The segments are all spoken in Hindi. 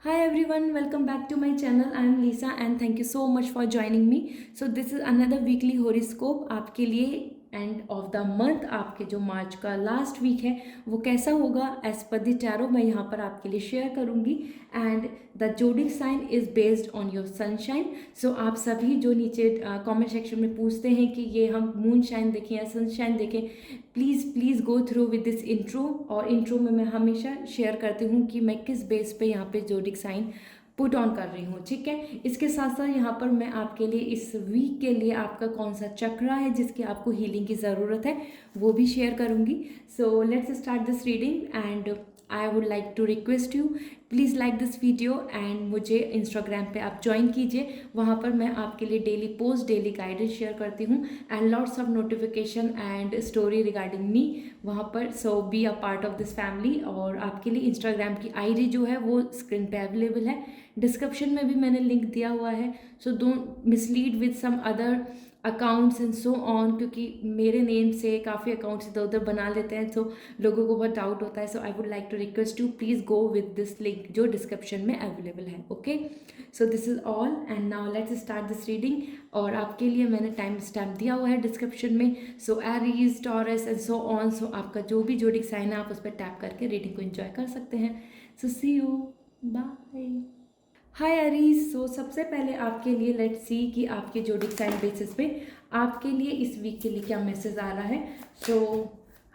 Hi everyone, welcome back to my channel. I am Lisa and thank you so much for joining me. So this is another weekly horoscope आपके लिए एंड ऑफ द मंथ आपके जो मार्च का लास्ट वीक है वो कैसा होगा एज पर द टैरो मैं यहाँ पर आपके लिए शेयर करूँगी and the zodiac sign is based on your sunshine. So आप सभी जो नीचे कमेंट सेक्शन में पूछते हैं कि ये हम मून शाइन देखें या सनशाइन देखें, please please go through with this intro. और इंट्रो में मैं हमेशा शेयर करती हूँ कि मैं किस बेस पे यहाँ पे जोडिक साइन पुट ऑन कर रही हूँ. ठीक है, इसके साथ साथ यहाँ पर मैं आपके लिए इस वीक के लिए आपका कौन सा चक्रा है जिसकी आपको हीलिंग की ज़रूरत है वो भी शेयर करूँगी. So let's start this reading and I would like to request you please like this video and मुझे इंस्टाग्राम पे आप ज्वाइन कीजिए. वहाँ पर मैं आपके लिए daily post daily guidance share करती हूँ and lots of notification and story regarding me वहाँ पर. So be a part of this family. और आपके लिए इंस्टाग्राम की आईडी जो है वो स्क्रीन पे अवेलेबल है, डिस्क्रिप्शन में भी मैंने लिंक दिया हुआ है. So don't mislead with some other accounts and so on, क्योंकि मेरे नेम से काफ़ी अकाउंट्स इधर उधर बना लेते हैं तो लोगों को बहुत डाउट होता है. So I would like to request you please go with this link जो डिस्क्रिप्शन में अवेलेबल है. Okay, so this is all and now let's start this reading. और आपके लिए मैंने टाइम स्टैम्प दिया हुआ है डिस्क्रिप्शन में. So Aries Taurus and so on. So आपका जो भी जोडिक साइन है आप उस पर टैप करके रीडिंग को एंजॉय कर सकते हैं. So see you, bye. Hi Aries. So सबसे पहले आपके लिए लेट्स सी कि आपके जोडिक साइन बेसिस पे आपके लिए इस वीक के लिए क्या मैसेज आ रहा है. सो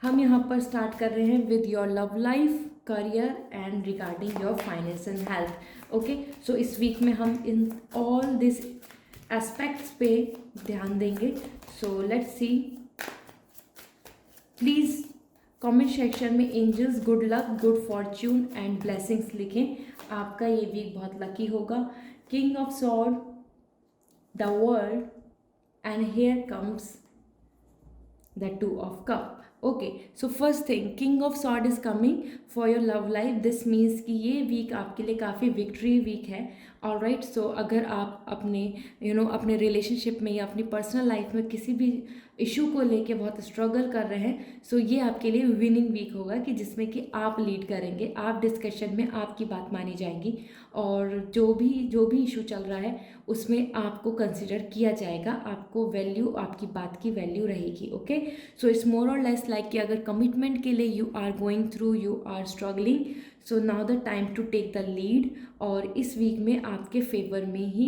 हम यहाँ पर स्टार्ट कर रहे हैं with your love life, career and regarding your finance and health. Okay, so इस वीक में हम इन ऑल दिस एस्पेक्ट्स पे ध्यान देंगे. So let's see. Please comment section में angels good luck good fortune and blessings लिखें. आपका ये वीक बहुत लकी होगा. King of sword, the world and here comes the two of cup. Okay, so first thing, king of sword is coming for your love life. this means कि ये वीक आपके लिए काफ़ी विक्ट्री वीक है. ऑल राइट, सो अगर आप अपने अपने रिलेशनशिप में या अपनी पर्सनल लाइफ में किसी भी इशू को लेके बहुत स्ट्रगल कर रहे हैं, सो ये आपके लिए विनिंग वीक होगा कि जिसमें कि आप लीड करेंगे, आप डिस्कशन में आपकी बात मानी जाएगी और जो भी इशू चल रहा है उसमें आपको कंसिडर किया जाएगा, आपको वैल्यू, आपकी बात की वैल्यू रहेगी. ओके, सो इट्स मोर और लेस लाइक कि अगर कमिटमेंट के लिए you are going through, you are struggling, so now the time to take the lead. और इस वीक में आपके फेवर में ही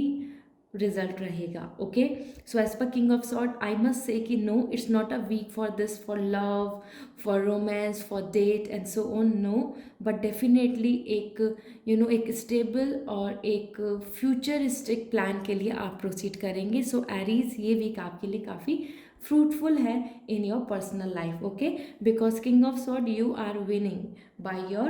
रिजल्ट रहेगा. Okay, so as per king of sword I must say कि no, it's not a week for this, for love, for romance, for date and so on. No, but definitely एक एक स्टेबल और एक फ्यूचरिस्टिक प्लान के लिए आप प्रोसीड करेंगे. सो एरीज, ये वीक आपके लिए काफ़ी fruitful है in your personal life. Okay, because king of sword, you are winning by your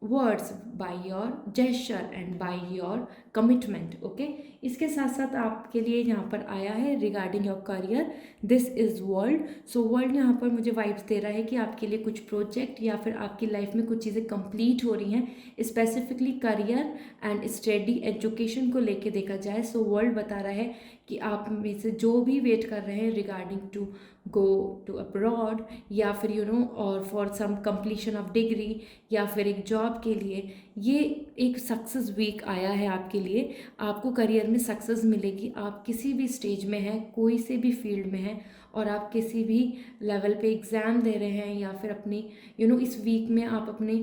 words, by your gesture and by your commitment. Okay, इसके साथ साथ आपके लिए यहाँ पर आया है regarding your career, this is world. So world यहाँ पर मुझे वाइब्स दे रहा है कि आपके लिए कुछ प्रोजेक्ट या फिर आपकी लाइफ में कुछ चीज़ें कंप्लीट हो रही हैं, specifically career and study education को लेके देखा जाए. सो वर्ल्ड बता रहा है कि आप में से जो भी वेट कर रहे हैं regarding to go to abroad या फिर और for some completion of degree या फिर एक जॉब के लिए, ये एक सक्सेस वीक आया है आपके लिए. आपको करियर में सक्सेस मिलेगी. आप किसी भी स्टेज में हैं, कोई से भी फील्ड में हैं और आप किसी भी लेवल पे एग्ज़ाम दे रहे हैं या फिर अपनी इस वीक में आप अपने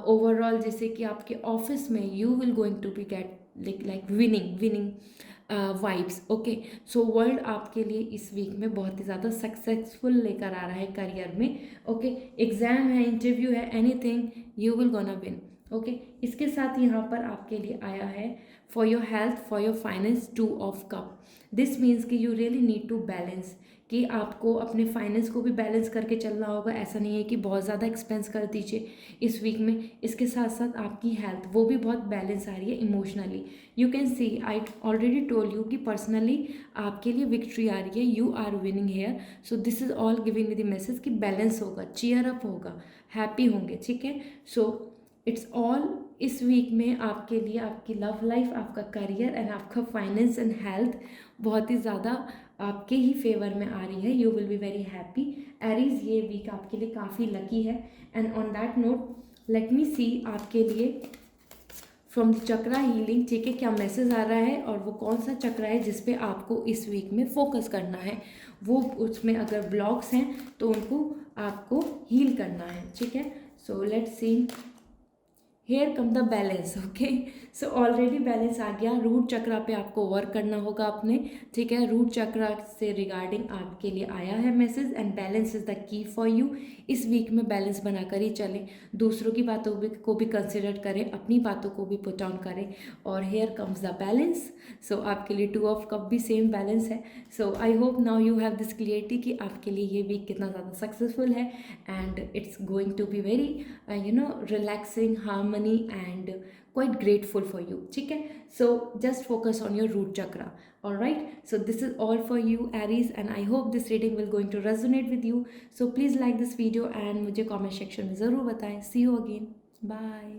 ओवरऑल जैसे कि आपके ऑफिस में you will going to be get like winning vibes. Okay, so world आपके लिए इस वीक में बहुत ही ज़्यादा सक्सेसफुल लेकर आ रहा है करियर में. ओके, एग्ज़ाम है, इंटरव्यू है, anything, you will gonna win. Okay, इसके साथ यहाँ पर आपके लिए आया है for your health, for your finance, two of cup. This means कि you really need to balance, कि आपको अपने फाइनेंस को भी बैलेंस करके चलना होगा. ऐसा नहीं है कि बहुत ज़्यादा एक्सपेंस कर दीजिए इस वीक में. इसके साथ साथ आपकी हेल्थ वो भी बहुत बैलेंस आ रही है emotionally. You can see, I already told you कि पर्सनली आपके लिए विक्ट्री आ रही है, you are winning here. So this is all giving the message कि बैलेंस होगा, चीयर अप होगा, हैप्पी होंगे. ठीक है, सो इट्स ऑल इस वीक में आपके लिए आपकी लव लाइफ, आपका करियर एंड आपका फाइनेंस एंड हेल्थ बहुत ही ज़्यादा आपके ही फेवर में आ रही है. You will be very happy. Aries, ये वीक आपके लिए काफ़ी लकी है. And on that note let me see आपके लिए फ्रॉम द चक्रा हीलिंग, ठीक है, क्या मैसेज आ रहा है और वो कौन सा चक्रा है जिस पे आपको इस वीक में फोकस करना है, वो उसमें अगर ब्लॉक्स हैं तो उनको आपको हील करना है, ठीक है। So let's see, here come the balance, okay. So already balance आ गया। रूट चक्रा पे आपको वर्क करना होगा अपने, ठीक है। रूट चक्रा से रिगार्डिंग आपके लिए आया है message, and balance is the key for you. इस वीक में बैलेंस बनाकर ही चलें, दूसरों की बातों को भी कंसिडर करें, अपनी बातों को भी पुट ऑन करें, और here comes the balance. So आपके लिए 2 ऑफ कप भी सेम बैलेंस है। So I hope now you have this clarity कि आपके लिए ये वीक कितना ज़्यादा सक्सेसफुल है, and it's going to be very relaxing, harmony and quite grateful for you, ठीक है। So just focus on your root chakra, all right। So this is all for you Aries, and I hope this reading will going to resonate with you। So please like this video and मुझे comment section में ज़रूर बताएं। See you again, bye।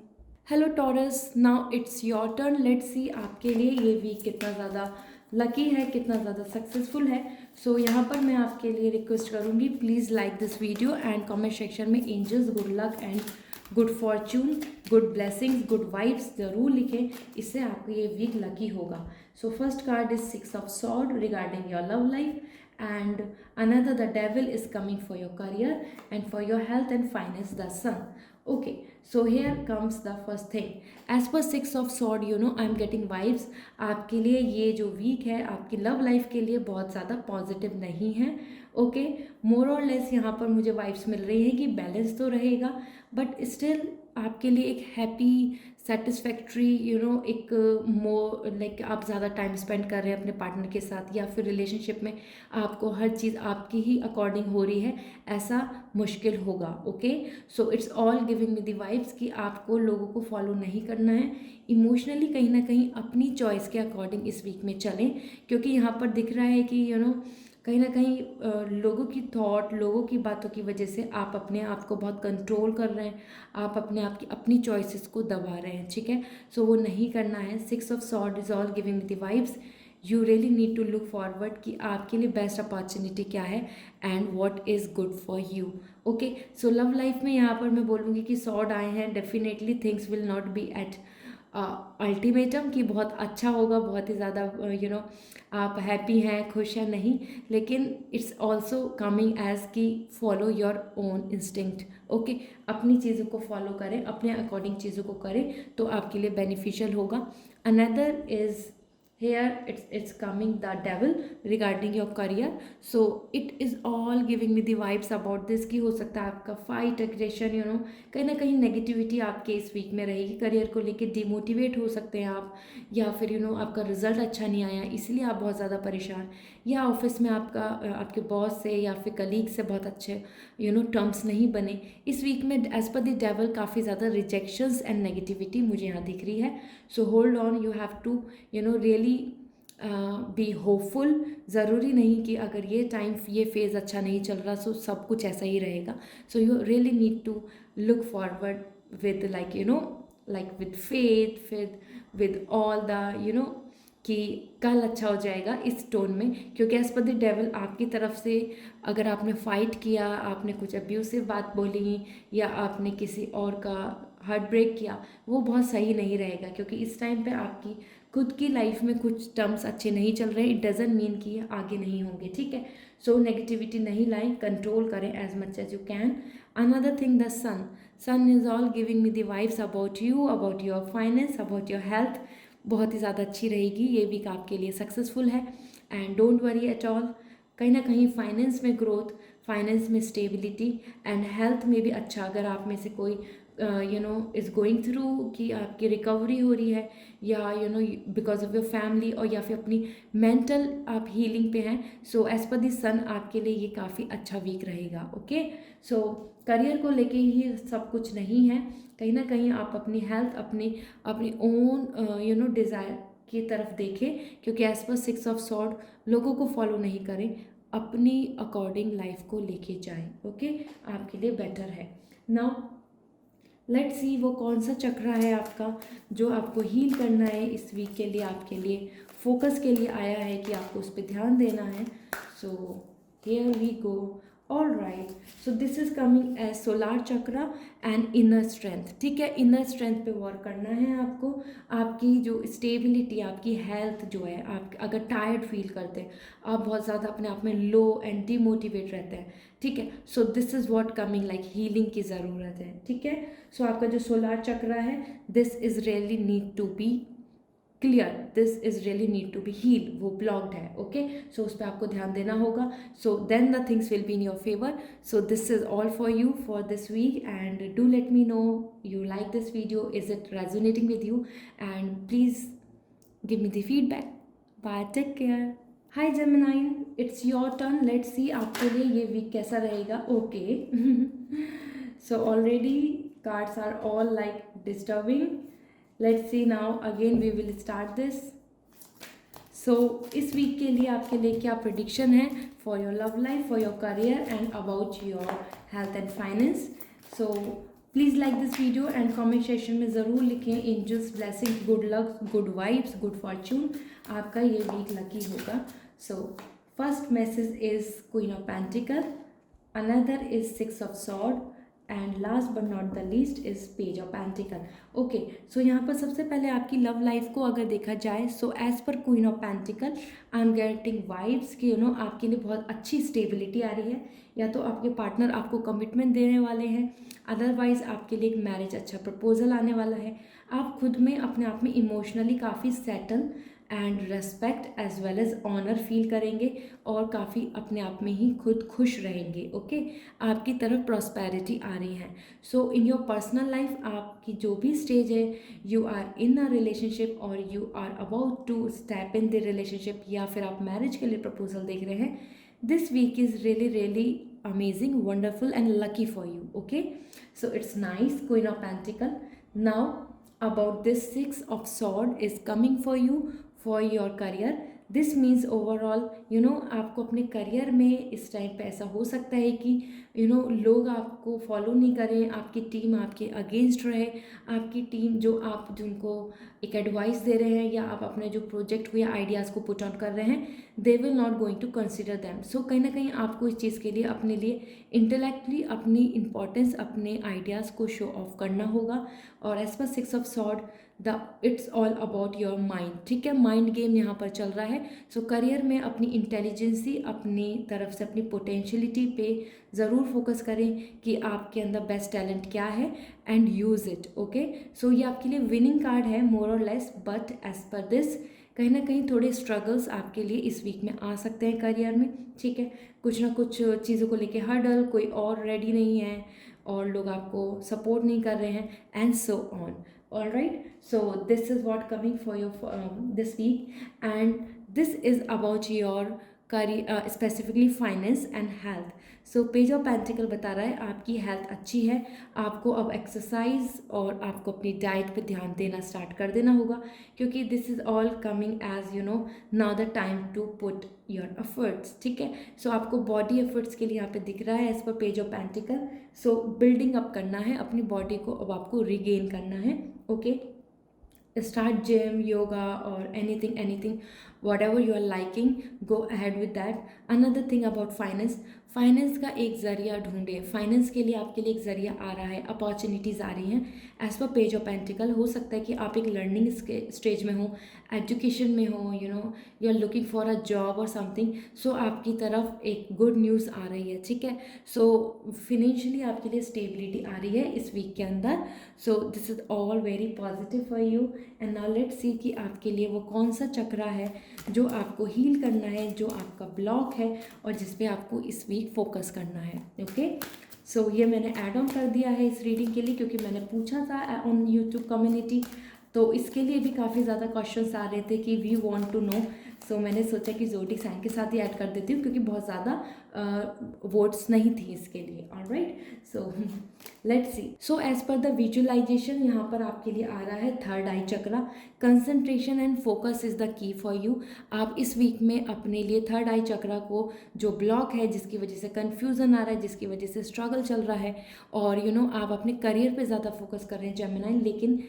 Hello taurus, now it's your turn. Let's see आपके लिए ये वीक कितना ज़्यादा लकी है, कितना ज़्यादा सक्सेसफुल है। सो यहाँ पर मैं आपके लिए रिक्वेस्ट करूँगी, please like this video and comment section में angels good luck and good fortune, good blessings, good vibes ज़रूर लिखें, इससे आपको ये वीक लकी होगा। So first card is 6 of sword regarding your love life, and another the devil is coming for your career and for your health and finance, the sun। Okay, so here comes the first thing, as per 6 of sword, I'm getting vibes आपके लिए ये जो वीक है आपकी लव लाइफ के लिए बहुत ज़्यादा पॉजिटिव नहीं है। ओके, मोर और लेस यहाँ पर मुझे वाइब्स मिल रही है कि बैलेंस तो रहेगा, बट स्टिल आपके लिए एक हैप्पी सेटिस्फैक्ट्री एक मोर लाइक आप ज़्यादा टाइम स्पेंड कर रहे हैं अपने पार्टनर के साथ, या फिर रिलेशनशिप में आपको हर चीज़ आपकी ही अकॉर्डिंग हो रही है, ऐसा मुश्किल होगा। Okay, so it's all giving me the vibes कि आपको लोगों को फॉलो नहीं करना है, इमोशनली कहीं ना कहीं अपनी चॉइस के अकॉर्डिंग इस वीक में चलें, क्योंकि यहाँ पर दिख रहा है कि कहीं ना कहीं लोगों की थॉट, लोगों की बातों की वजह से आप अपने आप को बहुत कंट्रोल कर रहे हैं, आप अपने आप की अपनी चॉइसेस को दबा रहे हैं, ठीक है। सो वो नहीं करना है। 6 of sword is all giving the vibes, you really need to look forward कि आपके लिए बेस्ट अपॉर्चुनिटी क्या है and what is good for you. Okay, so love life में यहाँ पर मैं बोलूँगी कि सॉर्ड आए हैं, definitely things will not be at ultimatum कि बहुत अच्छा होगा, बहुत ही ज़्यादा आप हैप्पी हैं, खुश हैं, नहीं, लेकिन इट्स ऑल्सो कमिंग एज कि follow your own instinct. Okay, अपनी चीज़ों को फॉलो करें, अपने अकॉर्डिंग चीज़ों को करें तो आपके लिए बेनिफिशियल होगा। Another is here it's coming the devil regarding your career, so it is all giving me the vibes about this कि हो सकता है आपका फाइट, एग्रेशन, कहीं ना कहीं नेगेटिविटी आपके इस वीक में रहेगी, करियर को लेके डिमोटिवेट हो सकते हैं आप, या फिर आपका रिजल्ट अच्छा नहीं आया इसलिए आप बहुत ज़्यादा परेशान, या ऑफिस में आपके बॉस से या फिर कलीग से बहुत अच्छे टर्म्स नहीं बने। इस वीक में एज पर द डेवल काफ़ी ज़्यादा रिजेक्शंस एंड नेगेटिविटी मुझे यहाँ दिख रही है। So hold on, you have to really be hopeful. ज़रूरी नहीं कि अगर ये फेज़ अच्छा नहीं चल रहा सो सब कुछ ऐसा ही रहेगा। So you really need to look forward with like with faith, with all the कि कल अच्छा हो जाएगा, इस टोन में, क्योंकि एज पर द डेवल आपकी तरफ से अगर आपने फाइट किया, आपने कुछ अब्यूसिव बात बोली, या आपने किसी और का हार्ट ब्रेक किया, वो बहुत सही नहीं रहेगा, क्योंकि इस टाइम पे आपकी खुद की लाइफ में कुछ टर्म्स अच्छे नहीं चल रहे। इट डजंट मीन कि ये आगे नहीं होंगे, ठीक है। सो नेगेटिविटी नहीं लाएं, कंट्रोल करें as much as you can. Another thing, the sun is all giving me the vibes about you, about your finance, about your health. बहुत ही ज़्यादा अच्छी रहेगी ये वीक आपके लिए, सक्सेसफुल है, and don't worry at all. कहीं ना कहीं फाइनेंस में ग्रोथ, फाइनेंस में स्टेबिलिटी एंड हेल्थ में भी अच्छा, अगर आप में से कोई इज़ गोइंग थ्रू कि आपकी रिकवरी हो रही है, या बिकॉज ऑफ योर फैमिली, और या फिर अपनी मेंटल आप हीलिंग पे हैं, सो एज पर द सन आपके लिए ये काफ़ी अच्छा वीक रहेगा। ओके, सो करियर को लेके ही सब कुछ नहीं है, कहीं ना कहीं आप अपनी हेल्थ, अपनी ओन डिज़ायर की तरफ देखें, क्योंकि एज पर 6 ऑफ सॉर्ड लोगों को फॉलो नहीं करें, अपनी अकॉर्डिंग लाइफ को लेके जाएं। ओके, आपके लिए बेटर है। नाउ लेट्स सी वो कौन सा चक्र है आपका जो आपको हील करना है इस वीक के लिए, आपके लिए फोकस के लिए आया है कि आपको उस पर ध्यान देना है। So here we go. All right, so this is coming as solar chakra and inner strength. ठीक है, इनर स्ट्रेंथ पे वर्क करना है आपको। आपकी जो स्टेबिलिटी, आपकी हेल्थ जो है, आप अगर टायर्ड फील करते हैं, आप बहुत ज़्यादा अपने आप में लो एंड डिमोटिवेट रहते हैं, ठीक है, so this is what coming, like healing की ज़रूरत है। ठीक है, सो आपका जो सोलार चक्रा है, this is really need to be clear, this is really need to be heal, वो ब्लॉक्ड है। ओके, सो उस पर आपको ध्यान देना होगा, so then the things will be in your favour. So this is all for you for this week, and do let me know you like this video, is it resonating with you, and please give me the feedback. Bye, take care. Hi Gemini, it's your turn. Let's see आपके लिए ये वीक कैसा रहेगा. Okay. So already cards are all like disturbing. Let's see now, again we will start this. So इस वीक के लिए आपके लिए क्या प्रेडिक्शन है for your love life, for your career and about your health and finance. So please like this video and comment section में ज़रूर लिखें angels blessing, good luck, good vibes, good fortune. आपका ये वीक लकी होगा. So first message is queen of pentacle, another is six of sword, and last but not the least is page of pentacle. Okay, सो यहाँ पर सबसे पहले आपकी लव लाइफ को अगर देखा जाए, so as per queen of pentacle I am getting vibes कि आपके लिए बहुत अच्छी स्टेबिलिटी आ रही है. या तो आपके पार्टनर आपको कमिटमेंट देने वाले हैं, अदरवाइज आपके लिए एक मैरिज अच्छा प्रपोजल आने वाला है. आप खुद में अपने आप में इमोशनली काफ़ी settle and respect as well as honour feel करेंगे और काफ़ी अपने आप में ही खुद खुश रहेंगे. ओके, आपकी तरफ प्रॉस्पेरिटी आ रही है. So in your personal life आपकी जो भी स्टेज है, you are in a relationship और you are about to step in the relationship, या फिर आप मैरिज के लिए प्रपोजल देख रहे हैं, this week is really really amazing, wonderful and lucky for you. Okay, so it's nice, Queen of Pentacle. Now about this Six of Sword is coming for you for your career. This means overall आपको अपने करियर में इस टाइम पे ऐसा हो सकता है कि लोग आपको फॉलो नहीं करें, आपकी टीम आपके अगेंस्ट रहे, आपकी टीम जो आप जिनको एक एडवाइस दे रहे हैं या आप अपने जो प्रोजेक्ट को या आइडियाज़ को पुट ऑन कर रहे हैं, they will not going to consider them. So कहीं ना कहीं आपको इस चीज़ के लिए अपने लिए इंटेलेक्चुअली अपनी इंपॉर्टेंस, अपने आइडियाज़ को शो ऑफ करना होगा. और as per six of sword it's all about your mind. ठीक है, माइंड गेम यहाँ पर चल रहा है. सो करियर में अपनी इंटेलिजेंसी, अपनी तरफ से अपनी पोटेंशियलिटी पे ज़रूर फोकस करें कि आपके अंदर बेस्ट टैलेंट क्या है and use it. Okay, so ये आपके लिए विनिंग कार्ड है मोर और less, but as per this कहीं ना कहीं थोड़े स्ट्रगल्स आपके लिए इस वीक में आ सकते हैं करियर में. ठीक है, कुछ ना कुछ चीज़ों को लेके हर्डल, कोई और रेडी नहीं है और लोग आपको सपोर्ट नहीं कर रहे हैं, and so on. All right, so this is what coming for you for this week, and this is about your career, specifically finance and health. So page of pentacle बता रहा है आपकी हेल्थ अच्छी है, आपको अब एक्सरसाइज और आपको अपनी डाइट पे ध्यान देना स्टार्ट कर देना होगा, क्योंकि this is all coming as now the time to put your efforts. ठीक है, सो आपको बॉडी एफर्ट्स के लिए यहाँ पे दिख रहा है as per page of pentacle. So building up करना है अपनी बॉडी को, अब आपको रिगेन करना है. Okay, start gym, yoga or anything whatever you are liking, go ahead with that. Another thing about finance का एक ज़रिया ढूंढे. फाइनेंस के लिए आपके लिए एक ज़रिया आ रहा है, अपॉर्चुनिटीज़ आ रही हैं as per page of pentacle. हो सकता है कि आप एक लर्निंग स्टेज में हो, एजुकेशन में हो, you are looking for a job और समथिंग. सो आपकी तरफ एक गुड न्यूज़ आ रही है. ठीक है, सो फिनेंशियली आपके लिए स्टेबिलिटी आ रही है इस वीक के अंदर. सो this is all very positive for you. And now let's see कि आपके लिए वो कौन सा चक्रा है जो आपको हील करना है, जो आपका ब्लॉक है और जिस पे आपको इस वीक फोकस करना है. ओके, सो ये मैंने ऐड ऑन कर दिया है इस रीडिंग के लिए, क्योंकि मैंने पूछा था ऑन यूट्यूब कम्युनिटी, तो इसके लिए भी काफ़ी ज़्यादा क्वेश्चंस आ रहे थे कि वी वांट टू नो. सो मैंने सोचा कि ज़ोडिक साइन के साथ ही ऐड कर देती हूँ, क्योंकि बहुत ज़्यादा वोट्स नहीं थी इसके लिए. Alright, so let's see. So as per the visualisation यहाँ पर आपके लिए आ रहा है third eye chakra. Concentration and focus is the key for you. आप इस वीक में अपने लिए थर्ड आई चक्रा को जो ब्लॉक है, जिसकी वजह से कन्फ्यूज़न आ रहा है, जिसकी वजह से स्ट्रगल चल रहा है, और आप अपने करियर पे ज़्यादा फोकस कर रहे हैं जेमिनाई, लेकिन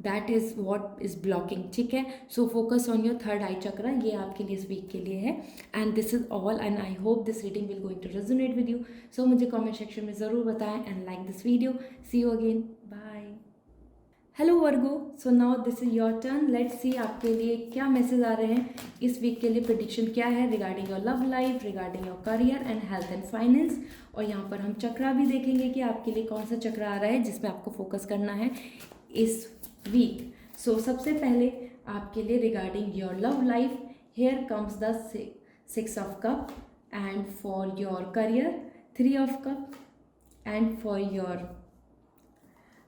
that is what is blocking. ठीक है, so focus on your third eye chakra, ये आपके लिए इस वीक के लिए है. And this is all, and I hope this reading will will going to resonate with you. So मुझे कमेंट सेक्शन में ज़रूर बताएं and like this video. See you again. Bye. Hello Virgo. So now this is your turn. Let's see आपके लिए क्या मैसेज आ रहे हैं इस वीक के लिए. प्रेडिक्शन क्या है regarding your love life, regarding your career and health and finance. और यहाँ पर हम चक्रा भी देखेंगे कि आपके लिए कौन सा चक्र आ रहा है जिसमें आपको फोकस करना है इस वीक. सो सबसे पहले आपके लिए regarding your love life, hair comes the 6 of cup, and for your career 3 of cup, and for your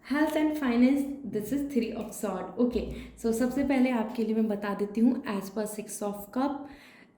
health and finance this is 3 of sword. Okay, so सबसे पहले आपके लिए मैं बता देती हूँ as per 6 of cup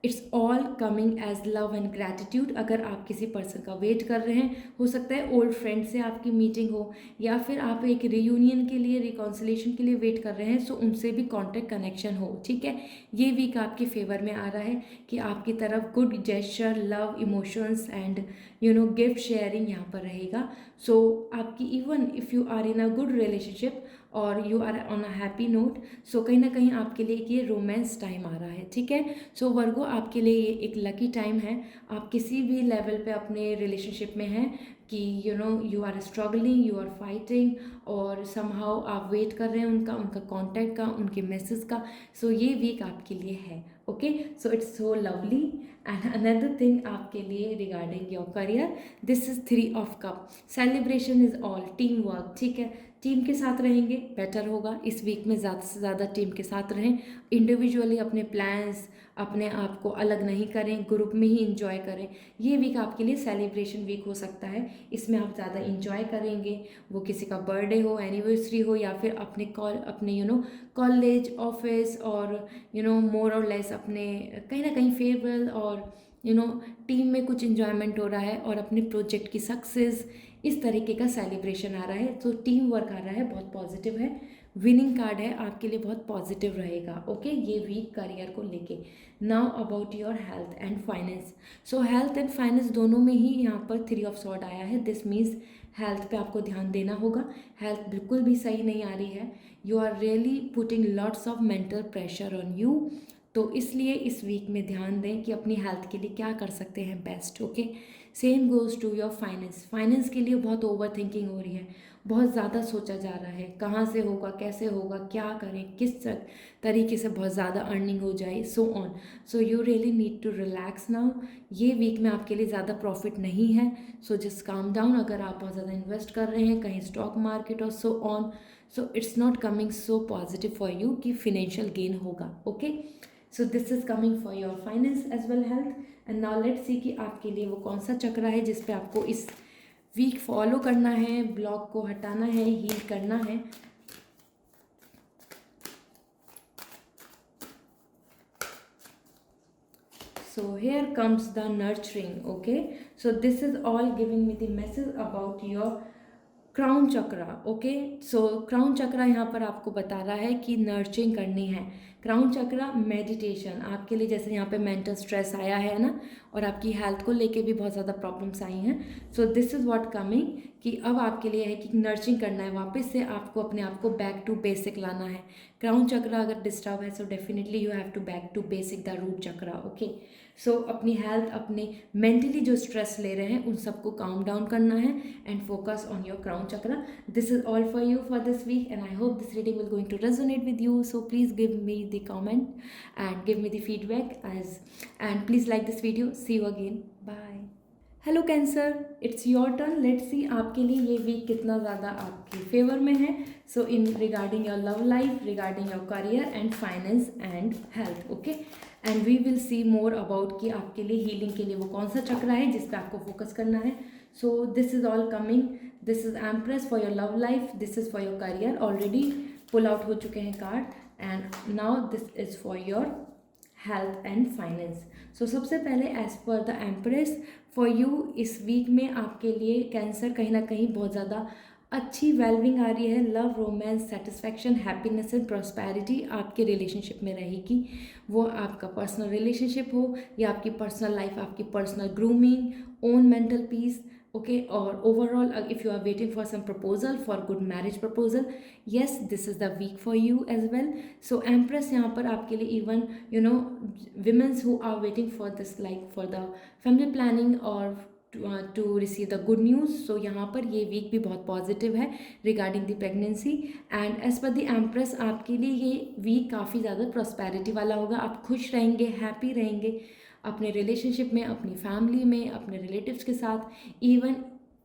it's all coming as love and gratitude. अगर आप किसी पर्सन का वेट कर रहे हैं, हो सकता है ओल्ड फ्रेंड से आपकी मीटिंग हो, या फिर आप एक रियूनियन के लिए, रिकॉन्सिलेशन के लिए वेट कर रहे हैं, सो उनसे भी कॉन्टेक्ट कनेक्शन हो. ठीक है, ये वीक आपके फेवर में आ रहा है कि आपकी तरफ good gesture, love, emotions and gift sharing यहाँ पर रहेगा. सो आपकी even if you are in a good relationship और you are on a happy note, so कहीं ना कहीं आपके लिए ये रोमांस टाइम आ रहा है. ठीक है, सो वर्गो आपके लिए ये एक लकी टाइम है. आप किसी भी लेवल पे अपने रिलेशनशिप में हैं कि you are struggling, you are fighting, और समहाउ आप वेट कर रहे हैं उनका कॉन्टैक्ट का, उनके मैसेज का. सो ये वीक आपके लिए है. Okay, so it's so lovely. And another thing आपके लिए regarding your career, this is 3 of cup. Celebration is all team work. ठीक है, टीम के साथ रहेंगे बेटर होगा. इस वीक में ज़्यादा से ज़्यादा टीम के साथ रहें. इंडिविजुअली अपने प्लान्स, अपने आप को अलग नहीं करें, ग्रुप में ही इंजॉय करें. ये वीक आपके लिए सेलिब्रेशन वीक हो सकता है. इसमें आप ज़्यादा इंजॉय करेंगे. वो किसी का बर्थडे हो, एनिवर्सरी हो, या फिर अपने कॉलेज, ऑफिस, और मोर और लेस अपने कहीं ना कहीं फेयरवेल, और टीम में कुछ इन्जॉयमेंट हो रहा है, और अपने प्रोजेक्ट की सक्सेस, इस तरीके का सेलिब्रेशन आ रहा है. तो टीम वर्क आ रहा है, बहुत पॉजिटिव है. विनिंग कार्ड है आपके लिए, बहुत पॉजिटिव रहेगा. ओके, ये वीक करियर को लेके. Now about your health and finance. So health and finance दोनों में ही यहाँ पर 3 of sword आया है. दिस मीन्स हेल्थ पे आपको ध्यान देना होगा. हेल्थ बिल्कुल भी सही नहीं आ रही है. You are really putting lots of mental pressure on you. तो इसलिए इस वीक में ध्यान दें कि अपनी हेल्थ के लिए क्या कर सकते हैं best. Okay, same goes to your finance. Finance के लिए बहुत ओवर थिंकिंग हो रही है, बहुत ज़्यादा सोचा जा रहा है, कहाँ से होगा, कैसे होगा, क्या करें, किस तरीके से बहुत ज़्यादा अर्निंग हो जाए, so on. So you really need to relax now. ये वीक में आपके लिए ज़्यादा प्रॉफिट नहीं है. So just calm down. अगर आप बहुत ज़्यादा इन्वेस्ट कर रहे हैं कहीं स्टॉक मार्केट और so on, so it's not coming so positive for you कि फिनेंशियल गेन होगा. Okay, so this is coming for your finance as well health. And now let's see कि आपके लिए वो कौन सा चक्र है जिस पे आपको इस वीक फॉलो करना है, ब्लॉक को हटाना है, हील करना है. So here comes the nurturing. Okay, so this is all giving me the message about your crown chakra. Okay, so crown chakra यहाँ पर आपको बता रहा है कि नर्चरिंग करनी है. क्राउन चक्रा मेडिटेशन आपके लिए, जैसे यहाँ पे मेंटल स्ट्रेस आया है ना, और आपकी हेल्थ को लेके भी बहुत ज़्यादा प्रॉब्लम्स आई हैं. So this is what coming कि अब आपके लिए है कि नर्चरिंग करना है, वापस से आपको अपने आप को बैक टू बेसिक लाना है. क्राउन चक्रा अगर डिस्टर्ब है, so definitely you have to back to basic the root chakra. Okay, so अपनी हेल्थ, अपने मेंटली जो स्ट्रेस ले रहे हैं उन सबको काम डाउन करना है and focus on your crown chakra. This is all for you for this week and I hope this reading will going to resonate with you. So please give me the comment and give me the feedback and please like this video. See you again. Bye. Hello cancer, it's your turn. Let's see आपके लिए ये वीक कितना ज़्यादा आपके फेवर में है. So in regarding your love life, regarding your career and finance and health. Okay, and we will see more about कि आपके लिए हीलिंग के लिए वो कौन सा चक्र है जिस पे आपको फोकस करना है. So this is all coming. This is empress for your love life, this is for your career. Already pull out हो चुके हैं card, and now this is for your health and finance. So सबसे पहले as per the empress for you इस वीक में आपके लिए कैंसर कहीं ना कहीं बहुत ज़्यादा अच्छी वेलबिंग आ रही है. Love, romance, satisfaction, happiness and prosperity आपके रिलेशनशिप में रहेगी. वो आपका पर्सनल रिलेशनशिप हो या आपकी पर्सनल लाइफ, आपकी personal grooming, own mental peace, okay. और overall if you are waiting for some proposal, for good marriage proposal, yes this is the week for you as well. So empress यहाँ पर आपके लिए, even you know womens who are waiting for this, like for the family planning और to receive the good news, so यहाँ पर ये वीक भी बहुत पॉजिटिव है regarding the pregnancy. And as per the empress आपके लिए ये वीक काफ़ी ज़्यादा प्रॉस्पेरिटी वाला होगा। आप खुश रहेंगे, हैप्पी रहेंगे अपने रिलेशनशिप में, अपनी फैमिली में, अपने रिलेटिव्स के साथ, even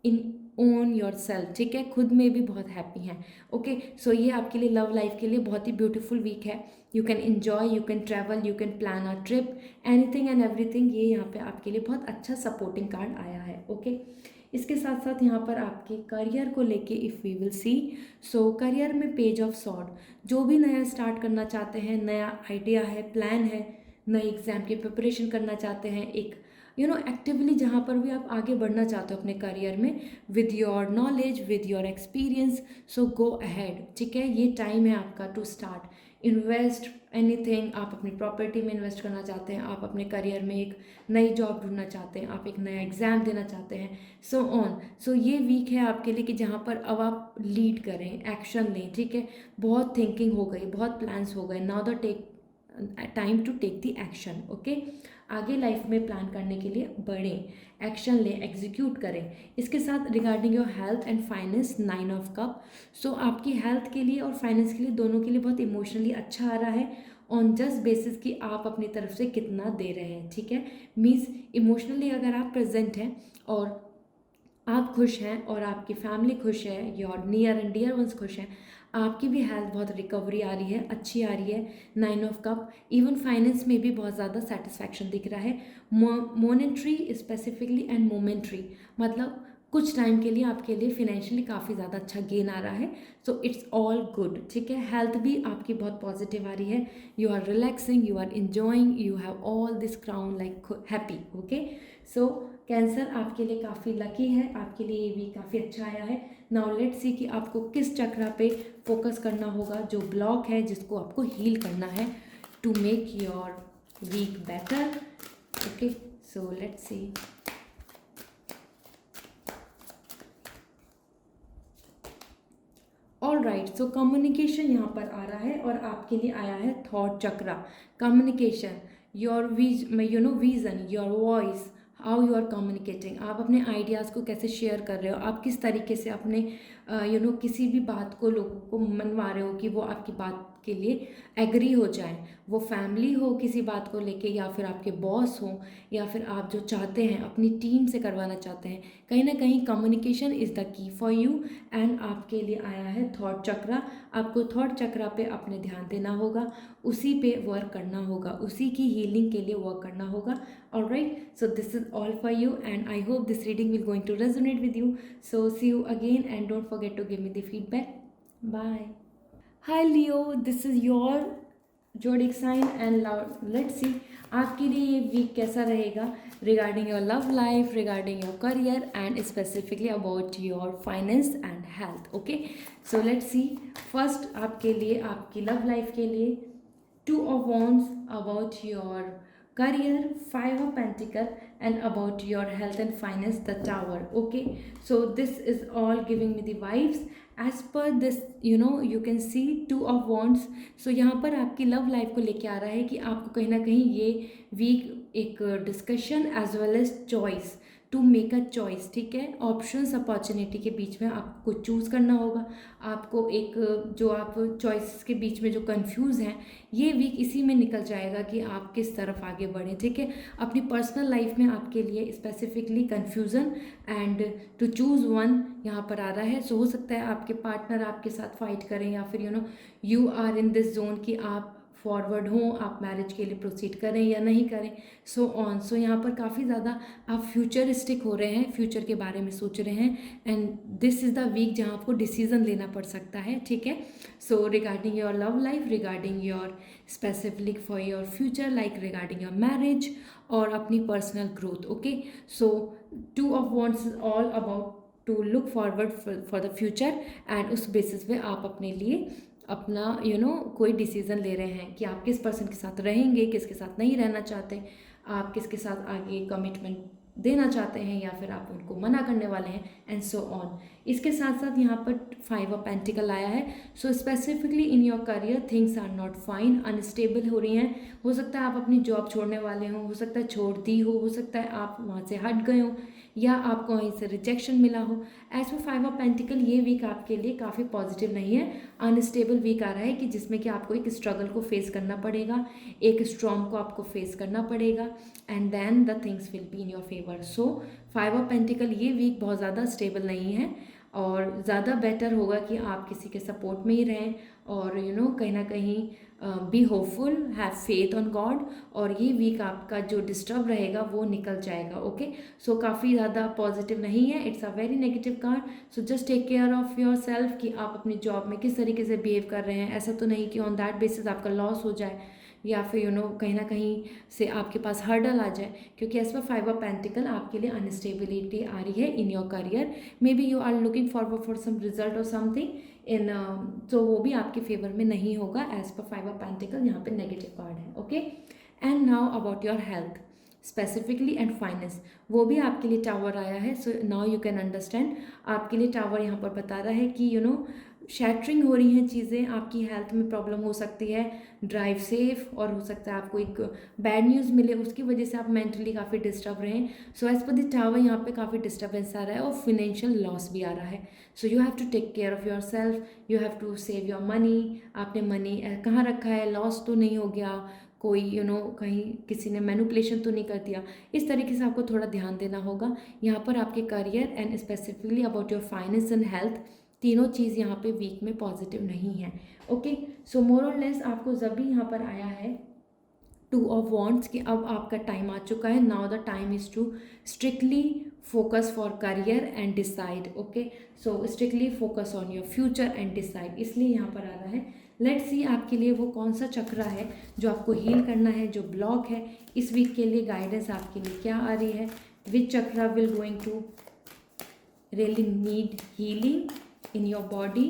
in own your self, ठीक है, खुद में भी बहुत हैप्पी हैं। ओके, सो ये आपके लिए लव लाइफ के लिए बहुत ही ब्यूटीफुल वीक है। You can enjoy, you can travel, you can plan a trip, anything and everything. ये यहाँ पे आपके लिए बहुत अच्छा सपोर्टिंग कार्ड आया है। ओके, इसके साथ साथ यहाँ पर आपके करियर को लेके if we will see, so career में पेज ऑफ सॉर्ड, जो भी नया स्टार्ट करना चाहते हैं, नया आइडिया है, प्लान है, नई एग्ज़ाम की प्रिपरेशन करना चाहते हैं, एक एक्टिवली जहाँ पर भी आप आगे बढ़ना चाहते हो अपने करियर में, with your knowledge, with your experience, so go ahead, ठीक है। ये टाइम है आपका टू स्टार्ट इन्वेस्ट एनीथिंग। आप अपनी प्रॉपर्टी में इन्वेस्ट करना चाहते हैं, आप अपने करियर में एक नई जॉब ढूंढना चाहते हैं, आप एक नया एग्ज़ाम देना चाहते हैं, सो ऑन। सो ये वीक है आपके लिए कि जहाँ पर अब आप लीड करें, एक्शन लें, ठीक है। बहुत थिंकिंग हो गई, बहुत प्लान्स हो गए, now the time to take the action. Okay, आगे लाइफ में प्लान करने के लिए बढ़ें, एक्शन लें, एग्जीक्यूट करें। इसके साथ regarding your health and finance, 9 of cup, so आपकी हेल्थ के लिए और फाइनेंस के लिए, दोनों के लिए बहुत इमोशनली अच्छा आ रहा है, ऑन जस्ट बेसिस कि आप अपनी तरफ से कितना दे रहे हैं, ठीक है। मीन्स इमोशनली अगर आप प्रेजेंट हैं और आप खुश हैं और आपकी फैमिली खुश है, your near and dear ones खुश हैं, आपकी भी हेल्थ बहुत रिकवरी आ रही है, अच्छी आ रही है, 9 ऑफ कप। इवन फाइनेंस में भी बहुत ज़्यादा सेटिस्फैक्शन दिख रहा है, मोनेटरी स्पेसिफिकली एंड मोमेंट्री, मतलब कुछ टाइम के लिए आपके लिए फिनेंशियली काफ़ी ज़्यादा अच्छा गेन आ रहा है, सो इट्स ऑल गुड, ठीक है। हेल्थ भी आपकी बहुत पॉजिटिव आ रही है, you are relaxing, you are enjoying, you have all this crown like happy. Okay, so Cancer आपके लिए काफ़ी लकी है, आपके लिए ये वीक काफ़ी अच्छा आया है। नाउ लेट्स सी कि आपको किस चक्र पे फोकस करना होगा, जो ब्लॉक है जिसको आपको हील करना है to make your week better. Okay, so let's see. All right, so communication यहाँ पर आ रहा है और आपके लिए आया है थॉट chakra. Communication, your vision, your voice, how you are communicating, आप अपने आइडियाज़ को कैसे शेयर कर रहे हो, आप किस तरीके से अपने किसी भी बात को लोगों को मनवा रहे हो कि वो आपकी बात के लिए एग्री हो जाए, वो फैमिली हो किसी बात को लेके, या फिर आपके बॉस हो, या फिर आप जो चाहते हैं अपनी टीम से करवाना चाहते हैं, कहीं ना कहीं communication is the key for you. And आपके लिए आया है थॉट चक्रा। आपको थॉट चक्रा पे अपने ध्यान देना होगा, उसी पे वर्क करना होगा, उसी की हीलिंग के लिए वर्क करना होगा। Alright, so this is all for you and I hope this reading will going to resonate with you. So see you again and don't forget to give me the feedback. Bye. Hi Leo, this is your zodiac sign and let's see आपके लिए ये वीक कैसा रहेगा regarding your love life, regarding your career and specifically about your finance and health. Okay, so let's C. First आपके लिए, आपकी लव लाइफ के लिए, 2 of wands about your career, 5 of pentacle, and about your health and finance, the tower. Okay, so this is all giving me the vibes as per this, you can see 2 of wands. so यहाँ पर आपकी लव लाइफ को लेके आ रहा है कि आपको कहीं ना कहीं ये वीक एक discussion as well as choice, to make a choice, ठीक है। ऑप्शंस अपॉर्चुनिटी के बीच में आपको चूज़ करना होगा, आपको एक जो आप चॉइस के बीच में जो कंफ्यूज हैं, ये वीक इसी में निकल जाएगा कि आप किस तरफ आगे बढ़ें, ठीक है। अपनी पर्सनल लाइफ में आपके लिए specifically confusion and to choose one यहाँ पर आ रहा है। सो हो सकता है आपके पार्टनर आपके साथ फाइट करें, या फिर you are in this zone कि आप फॉरवर्ड हों, आप मैरिज के लिए प्रोसीड करें या नहीं करें, सो ऑन। सो यहाँ पर काफ़ी ज़्यादा आप फ्यूचरिस्टिक हो रहे हैं, फ्यूचर के बारे में सोच रहे हैं, and this is the week जहाँ आपको डिसीजन लेना पड़ सकता है, ठीक है। So regarding your love life, regarding your specific for your future, like regarding your marriage और अपनी personal growth. Okay, so 2 of wands is all about to look forward for the future, and उस बेसिस पे आप अपने लिए अपना कोई डिसीज़न ले रहे हैं कि आप किस पर्सन के साथ रहेंगे, किसके साथ नहीं रहना चाहते, आप किसके साथ आगे कमिटमेंट देना चाहते हैं या फिर आप उनको मना करने वाले हैं, एंड सो ऑन। इसके साथ साथ यहाँ पर 5 ऑफ पेंटिकल आया है। So specifically in your career things are not fine, unstable हो रही हैं। हो सकता है आप अपनी जॉब छोड़ने वाले हो सकता है छोड़ दी हो सकता है आप वहाँ से हट गए हो, या आपको वहीं से रिजेक्शन मिला हो। एज पर 5 ऑफ पेंटिकल ये वीक आपके लिए काफ़ी पॉजिटिव नहीं है, अनस्टेबल वीक आ रहा है कि जिसमें कि आपको एक स्ट्रगल को फेस करना पड़ेगा, एक स्ट्रॉम को आपको फेस करना पड़ेगा, and then the things will be in your favour. So 5 of pentacle ये वीक बहुत ज़्यादा स्टेबल नहीं है, और ज़्यादा बेटर होगा कि आप किसी के सपोर्ट में ही रहें, और कहीं ना कहीं be hopeful, have faith on God, और ये वीक आपका जो डिस्टर्ब रहेगा वो निकल जाएगा। ओके, सो काफ़ी ज़्यादा पॉजिटिव नहीं है, it's a very negative card. So just take care of yourself कि आप अपनी जॉब में किस तरीके से बिहेव कर रहे हैं। ऐसा तो नहीं कि ऑन दैट बेसिस आपका लॉस हो जाए, या फिर कहीं ना कहीं से आपके पास हर्डल आ जाए, क्योंकि एज पर 5 ऑफ पेंटिकल आपके लिए अनस्टेबिलिटी आ रही है in your career. Maybe you are looking forward for some result और समथिंग इन, तो वो भी आपके फेवर में नहीं होगा। एज पर 5 ऑफ पेंटिकल यहाँ पे नेगेटिव कार्ड है। Okay, and now about your health specifically and finance, वो भी आपके लिए टावर आया है। सो नाउ यू कैन अंडरस्टैंड, आपके लिए टावर यहाँ पर बता रहा है कि शैटरिंग हो रही हैं चीज़ें, आपकी हेल्थ में प्रॉब्लम हो सकती है, ड्राइव सेफ, और हो सकता है आपको एक बैड न्यूज़ मिले उसकी वजह से आप मेंटली काफ़ी डिस्टर्ब रहें। So as per the tower यहाँ पे काफ़ी डिस्टर्बेंस आ रहा है, और फिनेंशियल लॉस भी आ रहा है। So you have to take care of yourself, you have to save your money. आपने मनी कहाँ रखा है, लॉस तो नहीं हो गया कोई, कहीं किसी ने मैनिपुलेशन तो नहीं कर दिया, इस तरीके से आपको थोड़ा ध्यान देना होगा। यहाँ पर आपके career and specifically about your finance and health, तीनों चीज़ यहाँ पे वीक में पॉजिटिव नहीं है। ओके, सो मोर और लेस आपको जब भी यहाँ पर आया है 2 ऑफ वॉन्ड्स कि अब आपका टाइम आ चुका है, now the time is to strictly focus for career and decide. Okay, so strictly focus on your future and decide, इसलिए यहाँ पर आ रहा है। लेट्स सी आपके लिए वो कौन सा चक्र है जो आपको हील करना है, जो ब्लॉक है इस वीक के लिए। गाइडेंस आपके लिए क्या आ रही है, which chakra will going to really need healing in your body.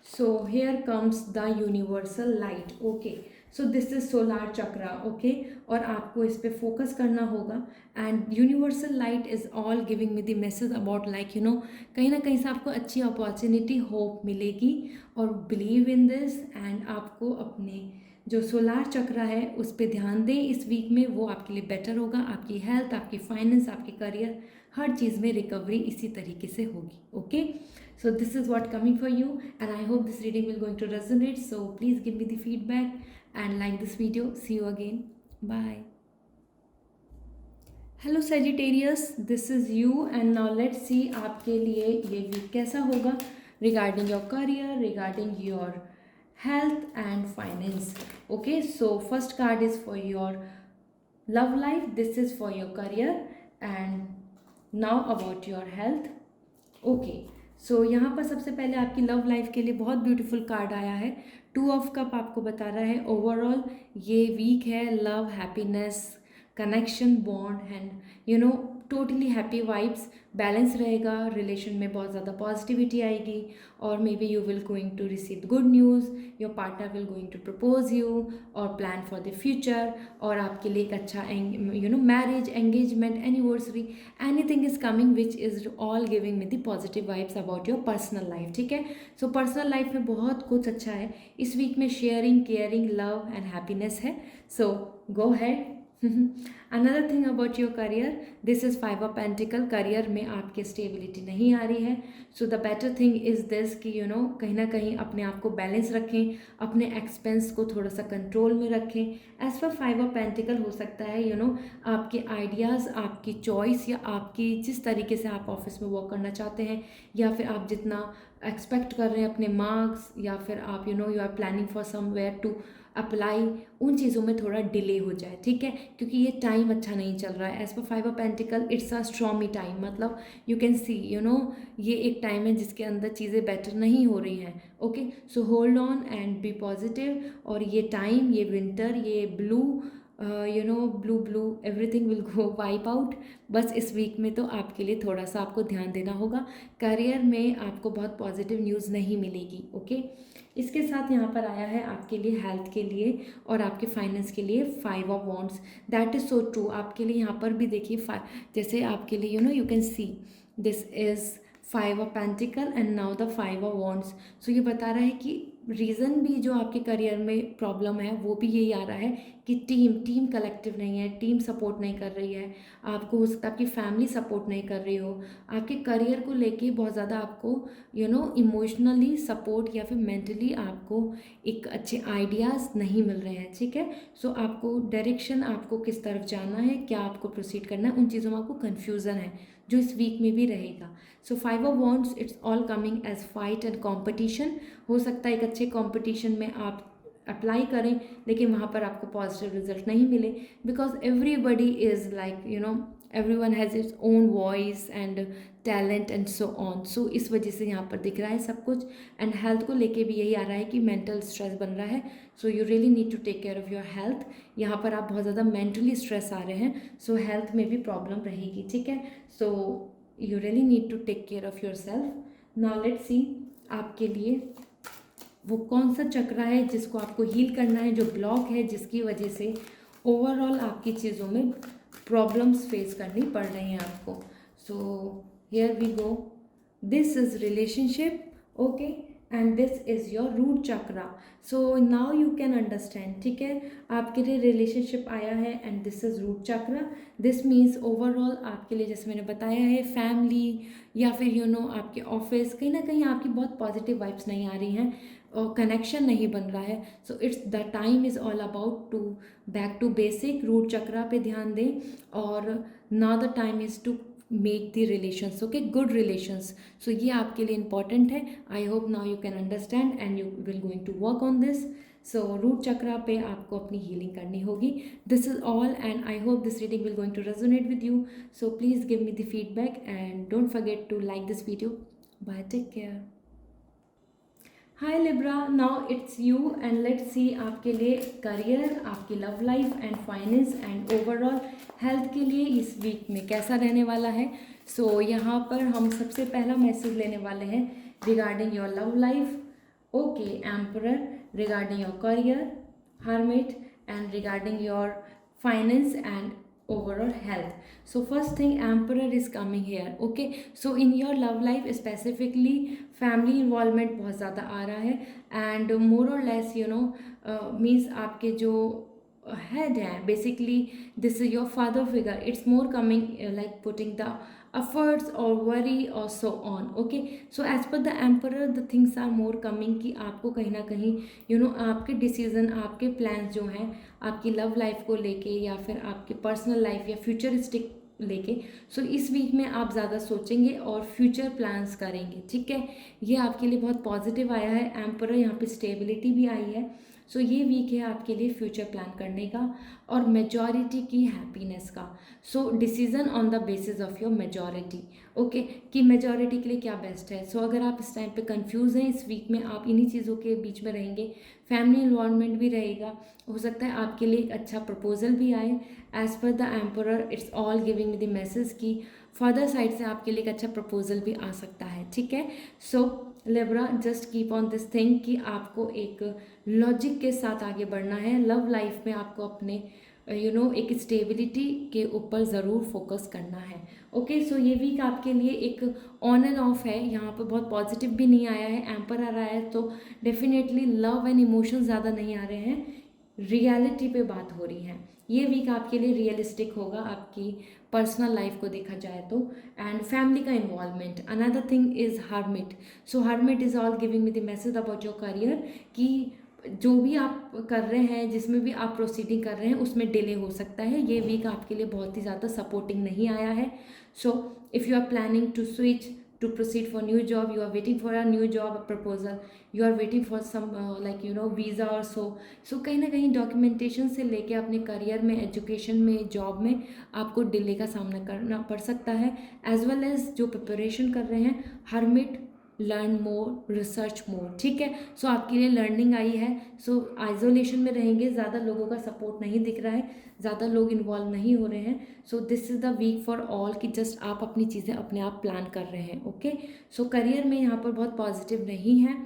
So here comes the universal light. Okay, so this is solar chakra. Okay, और आपको इस पे फोकस करना होगा, and universal light is all giving me the message about like कहीं ना कहीं से आपको अच्छी अपॉर्चुनिटी, होप मिलेगी, और बिलीव इन दिस, एंड आपको अपने जो सोलार चक्र है उस पर ध्यान दें इस वीक में, वो आपके लिए बेटर होगा। आपकी हेल्थ, आपकी फाइनेंस, आपके करियर, हर चीज़ में रिकवरी इसी तरीके से होगी। Okay, so this is what coming for you, and I hope this reading will going to resonate. So please give me the feedback and like this video. See you again, bye. Hello Sagittarius, this is you, and now let's see आपके लिए ये वीक कैसा होगा regarding your career, regarding your health and finance. Okay, so first card is for your love life, this is for your career, and now about your health. Okay, so यहाँ पर सबसे पहले आपकी लव लाइफ के लिए बहुत ब्यूटीफुल कार्ड आया है। 2 ऑफ कप आपको बता रहा है ओवरऑल ये वीक है love, happiness, connection, bond, and totally happy vibes, balance रहेगा रिलेशन में, बहुत ज़्यादा पॉजिटिविटी आएगी, और maybe you will going to receive good news, your partner will going to propose you और प्लान फॉर द फ्यूचर, और आपके लिए एक अच्छा marriage, engagement, anniversary, anything is coming which is all giving me the positive vibes about your personal life. ठीक है, सो पर्सनल लाइफ में बहुत कुछ अच्छा है इस वीक में, sharing, caring, love and happiness है। So go ahead. Another thing about your career, this is 5 of pentacles, career में आपके स्टेबिलिटी नहीं आ रही है। So the better thing is this कि कहीं ना कहीं अपने आप को बैलेंस रखें, अपने एक्सपेंस को थोड़ा सा कंट्रोल में रखें। एज पर 5 ऑफ पेंटिकल हो सकता है आपके आइडियाज़, आपकी चॉइस, या आपकी जिस तरीके से आप ऑफिस में वर्क करना चाहते हैं, या फिर आप जितना एक्सपेक्ट कर रहे हैं अपने मार्क्स, या फिर आप you are planning for somewhere to apply, उन चीज़ों में थोड़ा डिले हो जाए। ठीक है, क्योंकि ये टाइम अच्छा नहीं चल रहा है। As per 5 of pentacles it's a stormy time, मतलब यू कैन सी ये एक टाइम है जिसके अंदर चीज़ें बेटर नहीं हो रही हैं। Okay, so hold on and be positive, और ये टाइम, ये विंटर, ये blue blue everything will go wipe out. बस इस वीक में तो आपके लिए थोड़ा सा आपको ध्यान देना होगा। करियर में आपको बहुत पॉजिटिव न्यूज़ नहीं मिलेगी। ओके, इसके साथ यहाँ पर आया है आपके लिए हेल्थ के लिए और आपके फाइनेंस के लिए 5 of wands. That is so true. आपके लिए यहाँ पर भी देखिए जैसे आपके लिए you can see this is 5 of pentacles and now the 5 of wands. So ये बता रहा है कि रीज़न भी जो आपके करियर में प्रॉब्लम है वो भी यही आ रहा है कि टीम कलेक्टिव नहीं है, टीम सपोर्ट नहीं कर रही है आपको। हो सकता है आपकी फैमिली सपोर्ट नहीं कर रही हो, आपके करियर को लेके बहुत ज़्यादा आपको इमोशनली सपोर्ट या फिर मेंटली आपको एक अच्छे आइडियाज़ नहीं मिल रहे हैं। ठीक है, सो आपको डायरेक्शन, आपको किस तरफ जाना है, क्या आपको प्रोसीड करना है, उन चीज़ों में आपको कन्फ्यूज़न है जो इस वीक में भी रहेगा। So 5 of wands it's all coming as fight and competition. हो सकता है एक अच्छे कॉम्पिटिशन में आप अप्लाई करें लेकिन वहाँ पर आपको पॉजिटिव रिजल्ट नहीं मिले, because everybody is like everyone has its own voice and talent and so on। so इस वजह से यहाँ पर दिख रहा है सब कुछ। एंड हेल्थ को लेके भी यही आ रहा है कि मेंटल स्ट्रेस बन रहा है। So you really need to take care of your health. यहाँ पर आप बहुत ज़्यादा मेंटली स्ट्रेस आ रहे हैं, सो हेल्थ में भी प्रॉब्लम रहेगी। ठीक है, so you really need to take care of yourself. Now let's see आपके लिए वो कौन सा चक्र है जिसको आपको हील करना है, जो ब्लॉक है जिसकी वजह से ओवरऑल आपकी चीज़ों में प्रॉब्लम्स फेस करनी पड़ रही हैं आपको। So here we go, this is relationship, okay, and this is your root chakra. So now you can understand. ठीक है, आपके लिए रिलेशनशिप आया है and this is root chakra. This means overall आपके लिए, जैसे मैंने बताया है, फैमिली या फिर आपके ऑफिस, कहीं ना कहीं आपकी बहुत पॉजिटिव वाइब्स नहीं आ रही हैं और कनेक्शन नहीं बन रहा है। So it's the time is all about to back to basic. Root chakra पे ध्यान दें और now the time is to make the relations, okay, good relations. So ये आपके लिए इंपॉर्टेंट है। I hope now you can understand and you will going to work on this. So root chakra पे आपको अपनी हीलिंग करनी होगी। This is all and I hope this reading will going to resonate with you. So please give me the feedback and don't forget to like this video. Bye, take care. Hi Libra, now it's you and let's see आपके लिए करियर, आपकी love life and finance and overall health के लिए इस वीक में कैसा रहने वाला है। सो यहाँ पर हम सबसे पहला मैसेज लेने वाले हैं regarding your love life, okay, emperor, regarding your career, hermit, and regarding your finance and overall health. So first thing, emperor is coming here, okay। so in your love life specifically family involvement बहुत ज़्यादा आ रहा है and more or less means आपके जो head है, basically this is your father figure, it's more coming like putting the efforts or worry or so on, okay। so as per the emperor the things are more coming कि आपको कहीं ना कहीं आपके डिसीजन, आपके प्लान्स जो हैं आपकी लव लाइफ को लेके या फिर आपकी पर्सनल लाइफ या फ्यूचरिस्टिक लेके, सो इस वीक में आप ज़्यादा सोचेंगे और फ्यूचर प्लान्स करेंगे। ठीक है, ये आपके लिए बहुत पॉजिटिव आया है। एम्परर यहाँ पे स्टेबिलिटी भी आई है। सो ये वीक है आपके लिए फ्यूचर प्लान करने का और मेजॉरिटी की हैप्पीनेस का। So decision on the basis of your majority, okay, कि मेजॉरिटी के लिए क्या बेस्ट है। सो अगर आप इस टाइम पे कंफ्यूज हैं, इस वीक में आप इन्हीं चीज़ों के बीच में रहेंगे। फैमिली इन्वॉल्वमेंट भी रहेगा, हो सकता है आपके लिए एक अच्छा प्रपोजल भी आए। As per the emperor it's all giving the message कि फादर साइड से आपके लिए एक अच्छा प्रपोजल भी आ सकता है। ठीक है, so Libra just keep on this thing कि आपको एक लॉजिक के साथ आगे बढ़ना है। लव लाइफ में आपको अपने एक स्टेबिलिटी के ऊपर ज़रूर फोकस करना है। ओके, सो ये वीक आपके लिए एक ऑन एंड ऑफ है। यहाँ पर बहुत पॉजिटिव भी नहीं आया है, एम्पर आ रहा है, तो डेफिनेटली लव एंड इमोशन ज़्यादा नहीं आ रहे हैं, रियलिटी पे बात हो रही है। ये वीक आपके लिए रियलिस्टिक होगा आपकी पर्सनल लाइफ को देखा जाए तो। एंड फैमिली का involvement, another thing is hermit. So hermit is all giving me the message about your career कि जो भी आप कर रहे हैं, जिसमें भी आप प्रोसीडिंग कर रहे हैं, उसमें डिले हो सकता है। ये वीक आपके लिए बहुत ही ज़्यादा सपोर्टिंग नहीं आया है। So if you are planning to switch to proceed for new job, you are waiting for a new job proposal, you are waiting for some visa or so कहीं ना कहीं डॉक्यूमेंटेशन से लेके अपने करियर में, एजुकेशन में, जॉब में आपको डिले का सामना करना पड़ सकता है। एज वेल एज जो प्रिपरेशन कर रहे हैं, hermit learn more, research more, ठीक है। सो आपके लिए लर्निंग आई है। सो आइसोलेशन में रहेंगे, ज़्यादा लोगों का सपोर्ट नहीं दिख रहा है, ज़्यादा लोग इन्वॉल्व नहीं हो रहे हैं। So this is the week for all कि जस्ट आप अपनी चीज़ें अपने आप प्लान कर रहे हैं, ओके। सो करियर में यहाँ पर बहुत पॉजिटिव नहीं है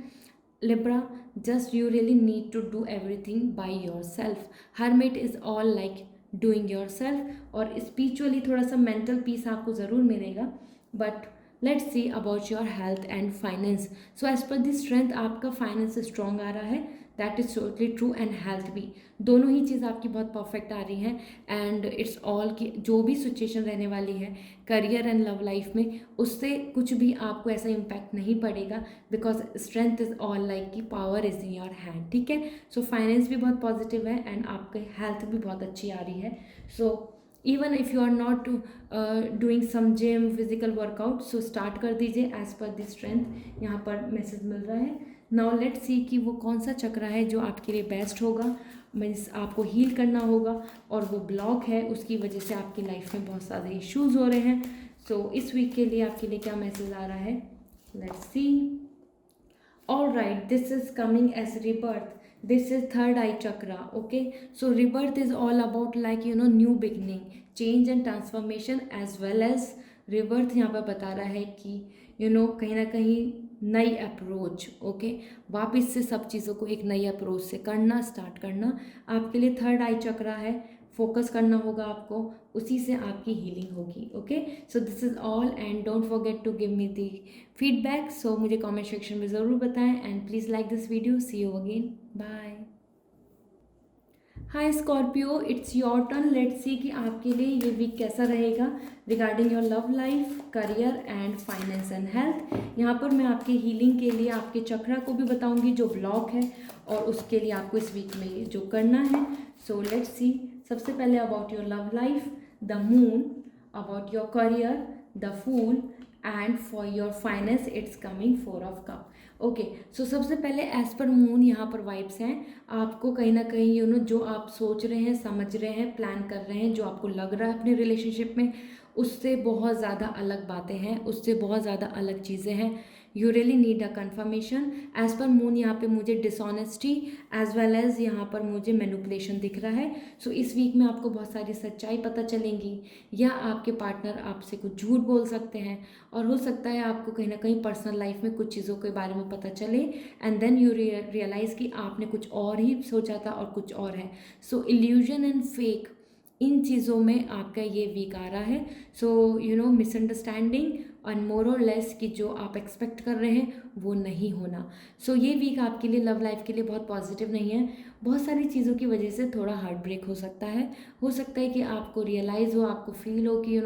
Libra, just you really need to do everything by yourself. Hermit is all like doing yourself, और स्पिरिचुअली थोड़ा सा मेंटल पीस आपको ज़रूर मिलेगा। But let's see about your health and finance. So as per the strength आपका फाइनेंस स्ट्रॉन्ग आ रहा है, that is totally true, and health भी, दोनों ही चीज़ आपकी बहुत परफेक्ट आ रही हैं। एंड इट्स ऑल कि जो भी सिचुएशन रहने वाली है करियर एंड लव लाइफ में, उससे कुछ भी आपको ऐसा इम्पैक्ट नहीं पड़ेगा, because strength is all like कि power is in your hand, ठीक है। सो फाइनेंस भी बहुत पॉजिटिव है एंड आपकी हेल्थ भी बहुत अच्छी आ रही है। So even if you are not doing some gym physical workout, so start कर दीजिए एज पर दी स्ट्रेंथ, यहाँ पर मैसेज मिल रहा है। नाउ लेट्स सी कि वो कौन सा चक्र है जो आपके लिए बेस्ट होगा, मीन्स आपको हील करना होगा, और वो ब्लॉक है उसकी वजह से आपकी लाइफ में बहुत सारे इश्यूज हो रहे हैं। सो इस वीक के लिए आपके लिए क्या मैसेज आ रहा है, let's see. All right, this is coming as rebirth. This is third eye chakra. Okay, so rebirth is all about like new beginning, change and transformation, as well as rebirth यहाँ पर बता रहा है कि कहीं ना कहीं नई अप्रोच, ओके, वापस से सब चीज़ों को एक नई अप्रोच से करना स्टार्ट करना आपके लिए थर्ड आई चक्रा है। फोकस करना होगा आपको, उसी से आपकी हीलिंग होगी, okay. So this is all, and don't forget to give me the feedback. So मुझे कमेंट सेक्शन में ज़रूर बताएं, and please like this video. See you again, bye. Hi Scorpio, it's your turn. Let's see कि आपके लिए ये वीक कैसा रहेगा regarding your love life, career and finance and health. यहाँ पर मैं आपके हीलिंग के लिए आपके चक्रा को भी बताऊंगी जो ब्लॉक है, और उसके लिए आपको इस वीक में जो करना है। So let's see. सबसे पहले about your love life, the moon, about your career, the fool, and for your finance it's coming four of cup. Okay, so सबसे पहले एज पर मून यहाँ पर वाइब्स हैं। आपको कहीं ना कहीं जो आप सोच रहे हैं, समझ रहे हैं, प्लान कर रहे हैं, जो आपको लग रहा है अपने रिलेशनशिप में, उससे बहुत ज़्यादा अलग बातें हैं, उससे बहुत ज़्यादा अलग चीज़ें हैं। You really need a confirmation. As per moon यहाँ पे मुझे डिसऑनेस्टी एज वेल एज यहाँ पर मुझे मैनिपुलेशन दिख रहा है। सो इस वीक में आपको बहुत सारी सच्चाई पता चलेंगी, या आपके पार्टनर आपसे कुछ झूठ बोल सकते हैं, और हो सकता है आपको कहीं ना कहीं पर्सनल लाइफ में कुछ चीज़ों के बारे में पता चले, एंड देन यू रियलाइज़ कि आपने कुछ और ही सोचा था और कुछ और है। सो इल्यूजन एंड फेक, इन चीज़ों में आपका ये वीक आ रहा है। सो मिसअंडरस्टैंडिंग और मोर और लेस कि जो आप एक्सपेक्ट कर रहे हैं वो नहीं होना। सो ये वीक आपके लिए लव लाइफ के लिए बहुत पॉजिटिव नहीं है। बहुत सारी चीज़ों की वजह से थोड़ा हार्ट ब्रेक हो सकता है। हो सकता है कि आपको रियलाइज़ हो, आपको फील हो कि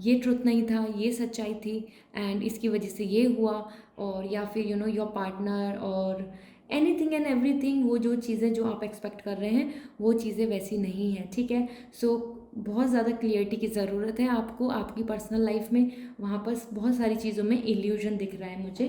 ये ट्रुथ नहीं था, ये सच्चाई थी, एंड इसकी वजह से ये हुआ, और या फिर योर पार्टनर और एनीथिंग एंड एवरीथिंग, वो जो चीज़ें जो आप एक्सपेक्ट कर रहे हैं वो चीज़ें वैसी नहीं हैं, ठीक है। सो बहुत ज़्यादा क्लियरिटी की ज़रूरत है आपको आपकी पर्सनल लाइफ में, वहाँ पर बहुत सारी चीज़ों में इल्यूजन दिख रहा है मुझे,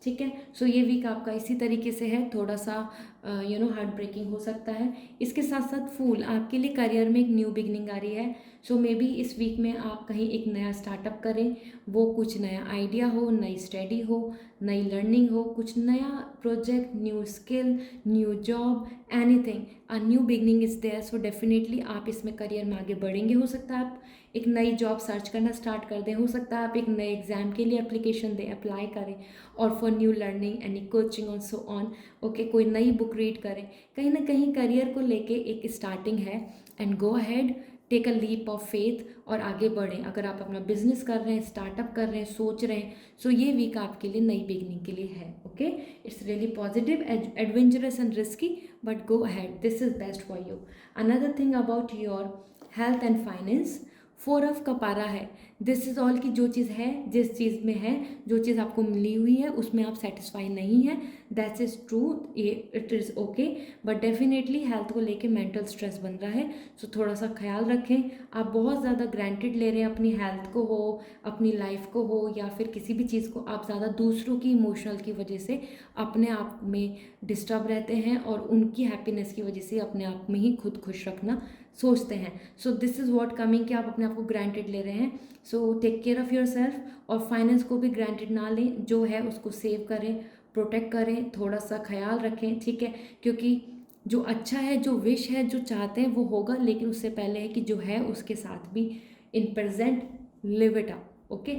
ठीक है। सो ये वीक आपका इसी तरीके से है, थोड़ा सा हार्ट ब्रेकिंग हो सकता है। इसके साथ साथ फूल आपके लिए करियर में एक न्यू बिगनिंग आ रही है। सो मे बी इस वीक में आप कहीं एक नया स्टार्टअप करें, वो कुछ नया आइडिया हो, नई स्टडी हो, नई लर्निंग हो, कुछ नया project, new skill, new job, anything, a new beginning is there. So definitely आप इसमें करियर में आगे बढ़ेंगे। हो सकता है आप एक नई जॉब सर्च करना स्टार्ट कर दें, हो सकता है आप एक नए एग्जाम के लिए एप्लीकेशन दें, अप्लाई करें, और for new learning any coaching और सो ऑन, ओके, कोई नई बुक रीड करें। कहीं ना कहीं करियर को लेके एक स्टार्टिंग है, and go ahead, take a leap of faith और आगे बढ़ें। अगर आप अपना बिजनेस कर रहे हैं, स्टार्टअप कर रहे हैं, सोच रहे हैं, सो ये वीक आपके लिए नई बिगनिंग के लिए है, okay. It's really positive, adventurous and risky, but go ahead, this is best for you. Another thing about your health and finance, four of कपारा है। दिस इज़ ऑल की जो चीज़ है, जिस चीज़ में है, जो चीज़ आपको मिली हुई है उसमें आप सेटिस्फाई नहीं है, that's is true, it is okay, but definitely health को लेके मेंटल स्ट्रेस बन रहा है। सो थोड़ा सा ख्याल रखें। आप बहुत ज़्यादा ग्रांटेड ले रहे हैं अपनी हेल्थ को हो, अपनी लाइफ को हो, या फिर किसी भी चीज़ को आप ज़्यादा दूसरों की इमोशनल की वजह से अपने आप में डिस्टर्ब रहते हैं, और उनकी हैप्पीनेस की वजह से अपने आप में ही खुद खुश रखना सोचते हैं. So this is what coming कि आप अपने आप को ग्रांटेड ले रहे हैं. So take care of yourself और फाइनेंस को भी ग्रांटेड ना लें. जो है उसको सेव करें, प्रोटेक्ट करें, थोड़ा सा ख्याल रखें, ठीक है. क्योंकि जो अच्छा है, जो विश है, जो चाहते हैं वो होगा, लेकिन उससे पहले है कि जो है उसके साथ भी in present live it up. Okay.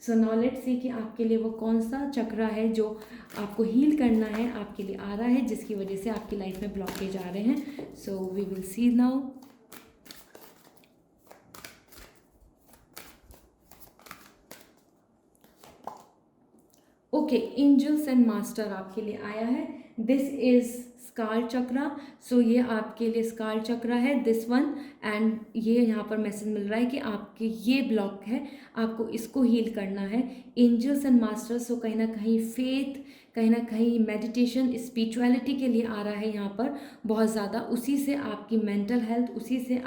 So now let's see कि आपके लिए वो कौन सा चक्रा है जो आपको हील करना है, आपके लिए आ रहा है, जिसकी वजह से आपकी लाइफ में ब्लॉकेज आ रहे हैं. So we will see now. Okay, angels and master आपके लिए आया है. This is skull chakra. So ये आपके लिए स्काल चक्रा है, दिस वन. एंड ये यहाँ पर मैसेज मिल रहा है कि आपके ये ब्लॉक है, आपको इसको हील करना है. एंजल्स एंड मास्टर्स, सो कहीं ना कहीं फेथ, कहीं ना कहीं मेडिटेशन, स्पिरिचुअलिटी के लिए आ रहा है यहाँ पर बहुत ज़्यादा. उसी से आपकी मेंटल हेल्थ, उसी से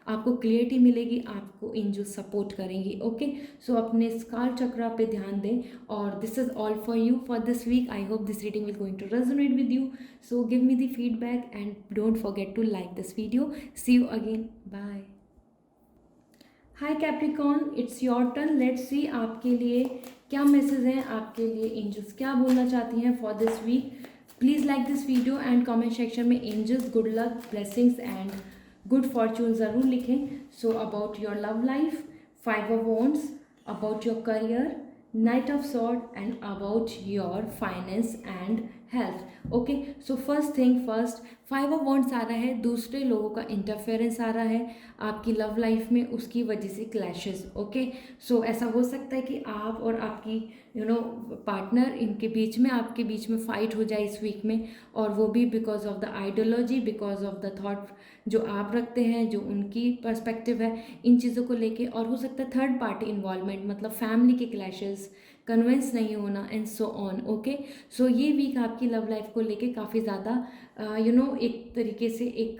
आपको क्लियरिटी मिलेगी, आपको एंजल सपोर्ट करेंगी. ओके. सो अपने स्काल चक्रा पे ध्यान दें. और this is all for you for this week. I hope this reading will going to resonate with you. So give me the feedback and don't forget to like this video. See you again. Bye. Hi Capricorn, it's your turn. Let's see आपके लिए क्या मैसेज हैं, आपके लिए एंजल्स क्या बोलना चाहती हैं for this week. Please like this video and comment section में angels good luck, blessings and good fortune ज़रूर लिखें. So about your love life, 5 of Wands, about your career, Knight of Swords, and about your finance and health. Okay. So first thing first, 5 of Wands आ रहा है, दूसरे लोगों का इंटरफेरेंस आ रहा है आपकी लव लाइफ में, उसकी वजह से क्लैशेस. ओके. सो ऐसा हो सकता है कि आप और आपकी पार्टनर, इनके बीच में, आपके बीच में फाइट हो जाए इस वीक में. और वो भी because of the ideology, because of the thought जो आप रखते हैं, जो उनकी पर्सपेक्टिव है, इन चीज़ों को लेके. और हो सकता है थर्ड पार्टी इन्वॉल्वमेंट, मतलब फैमिली के क्लैशेस, कन्विंस नहीं होना and so on. Okay. So ये वीक आपकी लव लाइफ को लेके काफ़ी ज़्यादा एक तरीके से एक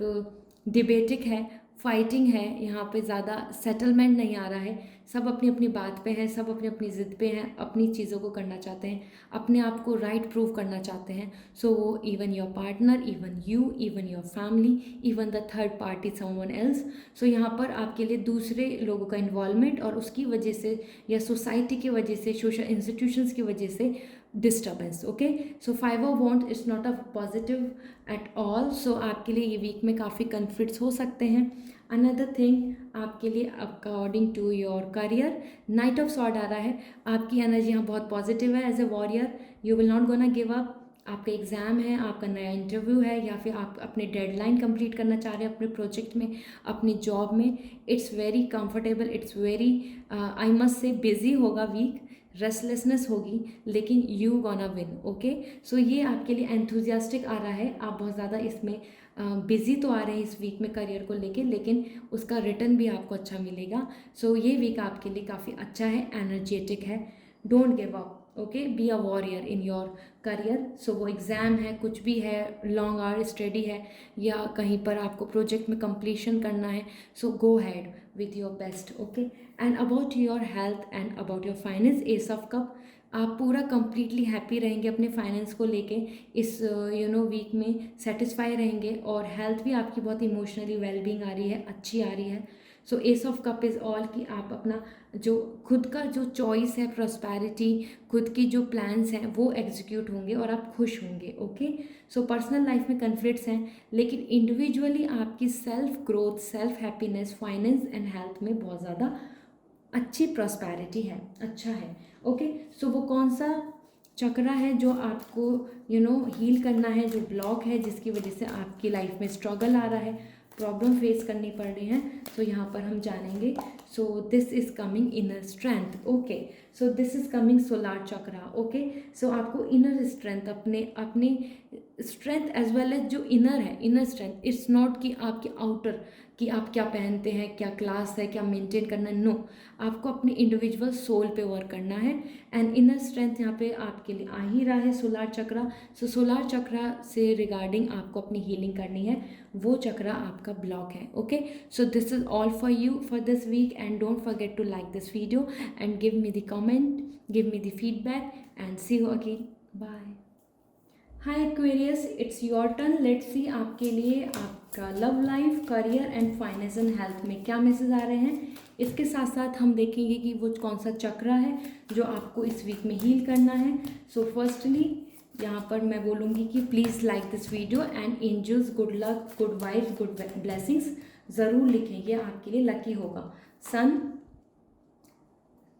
डिबेटिक है, फाइटिंग है. यहाँ पे ज़्यादा सेटलमेंट नहीं आ रहा है. सब अपनी अपनी बात पे हैं, सब अपनी अपनी ज़िद पे हैं, अपनी चीज़ों को करना चाहते हैं, अपने आप को राइट प्रूव करना चाहते हैं. सो वो even your partner, even you, even your family, even the third party someone else. So यहाँ पर आपके लिए दूसरे लोगों का इन्वॉल्वमेंट और उसकी वजह से या सोसाइटी की वजह से, सोशल इंस्टीट्यूशंस की वजह से disturbance. Okay. So 5 of Wands is not a positive at all. So आपके लिए ये वीक में काफ़ी कन्फ्लिक्ट्स हो सकते हैं. अनदर थिंग आपके लिए according to your career, knight of sword आ रहा है. आपकी एनर्जी यहाँ बहुत पॉजिटिव है. As a warrior you will not gonna give up. आपका एग्ज़ाम है, आपका नया इंटरव्यू है, या फिर आप अपने डेडलाइन कंप्लीट करना चाह रहे हैं अपने प्रोजेक्ट में, अपनी जॉब में. It's very comfortable, it's very I must से बिजी होगा वीक, रेस्टलेसनेस होगी, लेकिन you gonna win. Okay. So ये आपके लिए एंथुजियास्टिक आ रहा है. आप बहुत ज़्यादा इसमें बिजी तो आ रहे हैं इस वीक में करियर को लेके, लेकिन उसका रिटर्न भी आपको अच्छा मिलेगा. सो ये वीक आपके लिए काफ़ी अच्छा है, एनर्जेटिक है. Don't give up. Okay. Be a warrior in your career. So वो एग्ज़ाम है, कुछ भी है, लॉन्ग आवर स्टडी है, या कहीं पर आपको प्रोजेक्ट में कंप्लीशन करना है. So go ahead with your best. Okay. And about your health and about your finance, ace of cup, आप पूरा कंप्लीटली हैप्पी रहेंगे अपने फाइनेंस को लेके इस वीक में, सेटिस्फाई रहेंगे. और हेल्थ भी आपकी बहुत इमोशनली वेलबींग आ रही है, अच्छी आ रही है. So ace of cup is all कि आप अपना जो खुद का जो चॉइस है, प्रॉस्पेरिटी, खुद की जो प्लान्स हैं वो एग्जीक्यूट होंगे और आप खुश होंगे. ओके. सो पर्सनल लाइफ में कन्फ्लिक्ट्स हैं, लेकिन इंडिविजुअली आपकी self growth, self happiness, finance and health में बहुत ज़्यादा अच्छी प्रॉस्पेरिटी है, अच्छा है. ओके. सो वो कौन सा चक्रा है जो आपको हील करना है, जो ब्लॉक है, जिसकी वजह से आपकी लाइफ में स्ट्रगल आ रहा है, प्रॉब्लम फेस करनी पड़ रही हैं. सो यहाँ पर हम जानेंगे. So this is coming inner strength. Okay. So this is coming solar chakra. Okay. So आपको इनर स्ट्रेंथ, अपने स्ट्रेंथ एज वेल एज जो इनर है, इनर स्ट्रेंथ, इट्स नॉट कि आपके आउटर, कि आप क्या पहनते हैं, क्या क्लास है, क्या मेंटेन करना है. नो, आपको अपनी इंडिविजुअल सोल पे वर्क करना है. एंड इनर स्ट्रेंथ यहाँ पे आपके लिए आ ही रहा है, सोलार चक्रा. सो सोलार चक्रा से रिगार्डिंग आपको अपनी हीलिंग करनी है, वो चक्रा आपका ब्लॉक है. Okay. So this is all for you for this week and don't forget to like this video and give me the comment, give me the feedback and see you again. Bye. Hi Aquarius, it's your turn. Let's see आपके लिए आपका love life, career and finance and health में क्या मैसेज आ रहे हैं। इसके साथ साथ हम देखेंगे कि वो कौन सा चक्र है जो आपको इस वीक में हील करना है। सो फर्स्टली यहाँ पर मैं बोलूँगी कि please like this video and angels good luck, good vibes, good blessings ज़रूर लिखें, ये आपके लिए लकी होगा। सन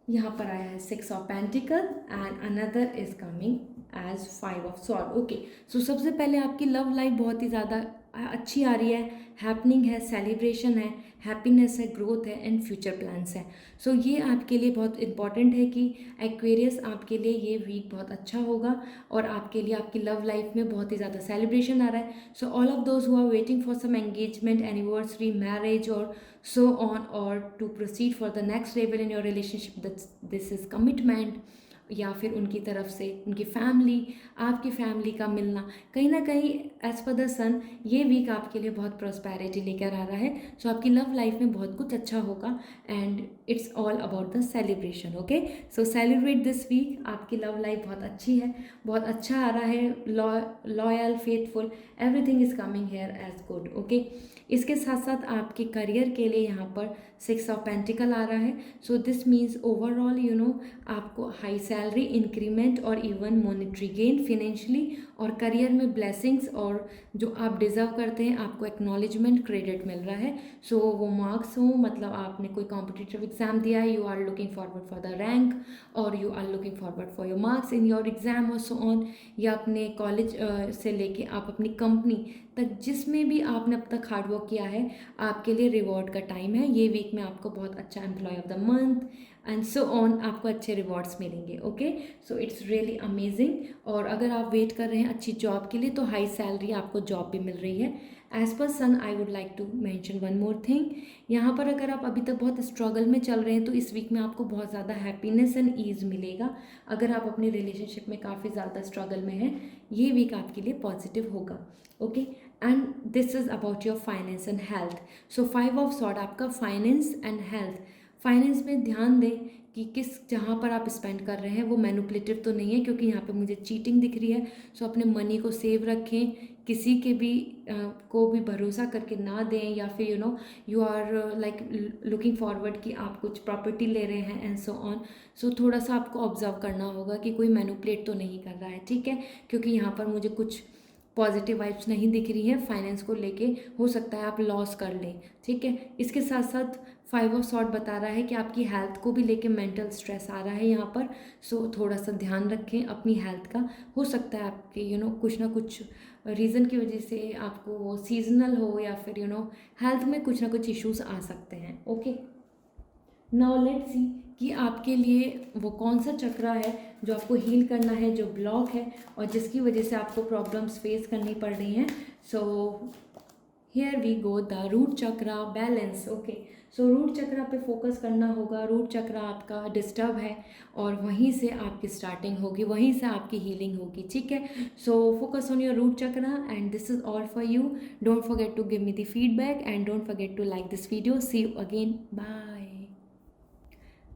यहाँ पर आया है 6 of pentacles and another is coming as 5 of sword. Okay, so सबसे पहले आपकी लव लाइफ बहुत ही ज़्यादा अच्छी आ रही है, हैपनिंग है, सेलिब्रेशन है, हैप्पीनेस है, ग्रोथ है एंड फ्यूचर प्लान्स है। सो ये आपके लिए बहुत इंपॉर्टेंट है कि एक्वेरियस आपके लिए ये वीक बहुत अच्छा होगा और आपके लिए आपकी लव लाइफ में बहुत ही ज़्यादा सेलिब्रेशन आ रहा है। So all of those who are waiting for some engagement, anniversary, marriage और so on, or to proceed for the next level in your relationship, that this is commitment, या फिर उनकी तरफ से उनकी फैमिली, आपकी फैमिली का मिलना, कहीं ना कहीं एज पर द सन ये वीक आपके लिए बहुत प्रॉस्पेरिटी लेकर आ रहा है। सो आपकी लव लाइफ में बहुत कुछ अच्छा होगा and it's all about the celebration. Okay, so celebrate this week. आपकी लव लाइफ बहुत अच्छी है, बहुत अच्छा आ रहा है, loyal, faithful, everything is coming here as good. Okay, इसके साथ साथ आपके करियर के लिए यहाँ पर 6 ऑफ पेंटिकल आ रहा है। सो दिस मीन्स ओवरऑल आपको हाई सैलरी, इंक्रीमेंट और इवन मॉनेटरी गेन फिनेंशियली और करियर में ब्लेसिंग्स और जो आप डिज़र्व करते हैं आपको एक्नॉलेजमेंट, क्रेडिट मिल रहा है। सो वो मार्क्स हो, मतलब आपने कोई कॉम्पिटिटिव एग्जाम दिया है, you are looking forward for the rank और you are looking forward for your marks in your exam और सो ऑन, या अपने कॉलेज से लेके आप अपनी कंपनी तक जिसमें भी आपने अब तक हार्डवर्क किया है, आपके लिए रिवॉर्ड का टाइम है। ये वीक में आपको बहुत अच्छा employ of the month and so on, आपको अच्छे रिवॉर्ड्स मिलेंगे। Okay, so it's really amazing. और अगर आप वेट कर रहे हैं अच्छी जॉब के लिए तो हाई सैलरी आपको जॉब भी मिल रही है। As per sun I would like to mention one more thing, यहाँ पर अगर आप अभी तक बहुत स्ट्रगल में चल रहे हैं तो इस वीक में आपको बहुत ज़्यादा हैप्पीनेस एंड ईज मिलेगा। अगर आप अपने रिलेशनशिप में काफ़ी ज़्यादा स्ट्रगल में हैं, ये वीक आपके लिए पॉजिटिव होगा। Okay, and this is about your finance and health. So 5 of sword आपका फाइनेंस एंड हेल्थ। फाइनेंस में ध्यान दें कि किस जहाँ पर आप स्पेंड कर रहे हैं वो मैनिपुलेटिव तो नहीं है, क्योंकि यहाँ पे मुझे चीटिंग दिख रही है। सो अपने मनी को सेव रखें, किसी के भी को भी भरोसा करके ना दें, या फिर you are like looking forward कि आप कुछ प्रॉपर्टी ले रहे हैं एंड सो ऑन। सो थोड़ा सा आपको ऑब्जर्व करना होगा कि कोई मैनिपुलेट तो नहीं कर रहा है, ठीक है, क्योंकि यहाँ पर मुझे कुछ पॉजिटिव वाइब्स नहीं दिख रही हैं फाइनेंस को लेके। हो सकता है आप लॉस कर लें, ठीक है। इसके साथ साथ 5 ऑफ सॉर्ड बता रहा है कि आपकी हेल्थ को भी लेके मेंटल स्ट्रेस आ रहा है यहाँ पर। सो थोड़ा सा ध्यान रखें अपनी हेल्थ का। हो सकता है आपके कुछ ना कुछ रीज़न की वजह से आपको वो सीजनल हो या फिर हेल्थ में कुछ ना कुछ इश्यूज आ सकते हैं। ओके, नाउ लेट्स सी कि आपके लिए वो कौन सा चक्र है जो आपको हील करना है, जो ब्लॉक है और जिसकी वजह से आपको प्रॉब्लम्स फेस करनी पड़ रही हैं। So here we go the root chakra, balance. Okay, so root chakra पे फोकस करना होगा। रूट चक्र आपका डिस्टर्ब है और वहीं से आपकी स्टार्टिंग होगी, वहीं से आपकी हीलिंग होगी, ठीक है। So focus on your root chakra and this is all for you. Don't forget to give me the feedback and don't forget to like this video. See you again, bye.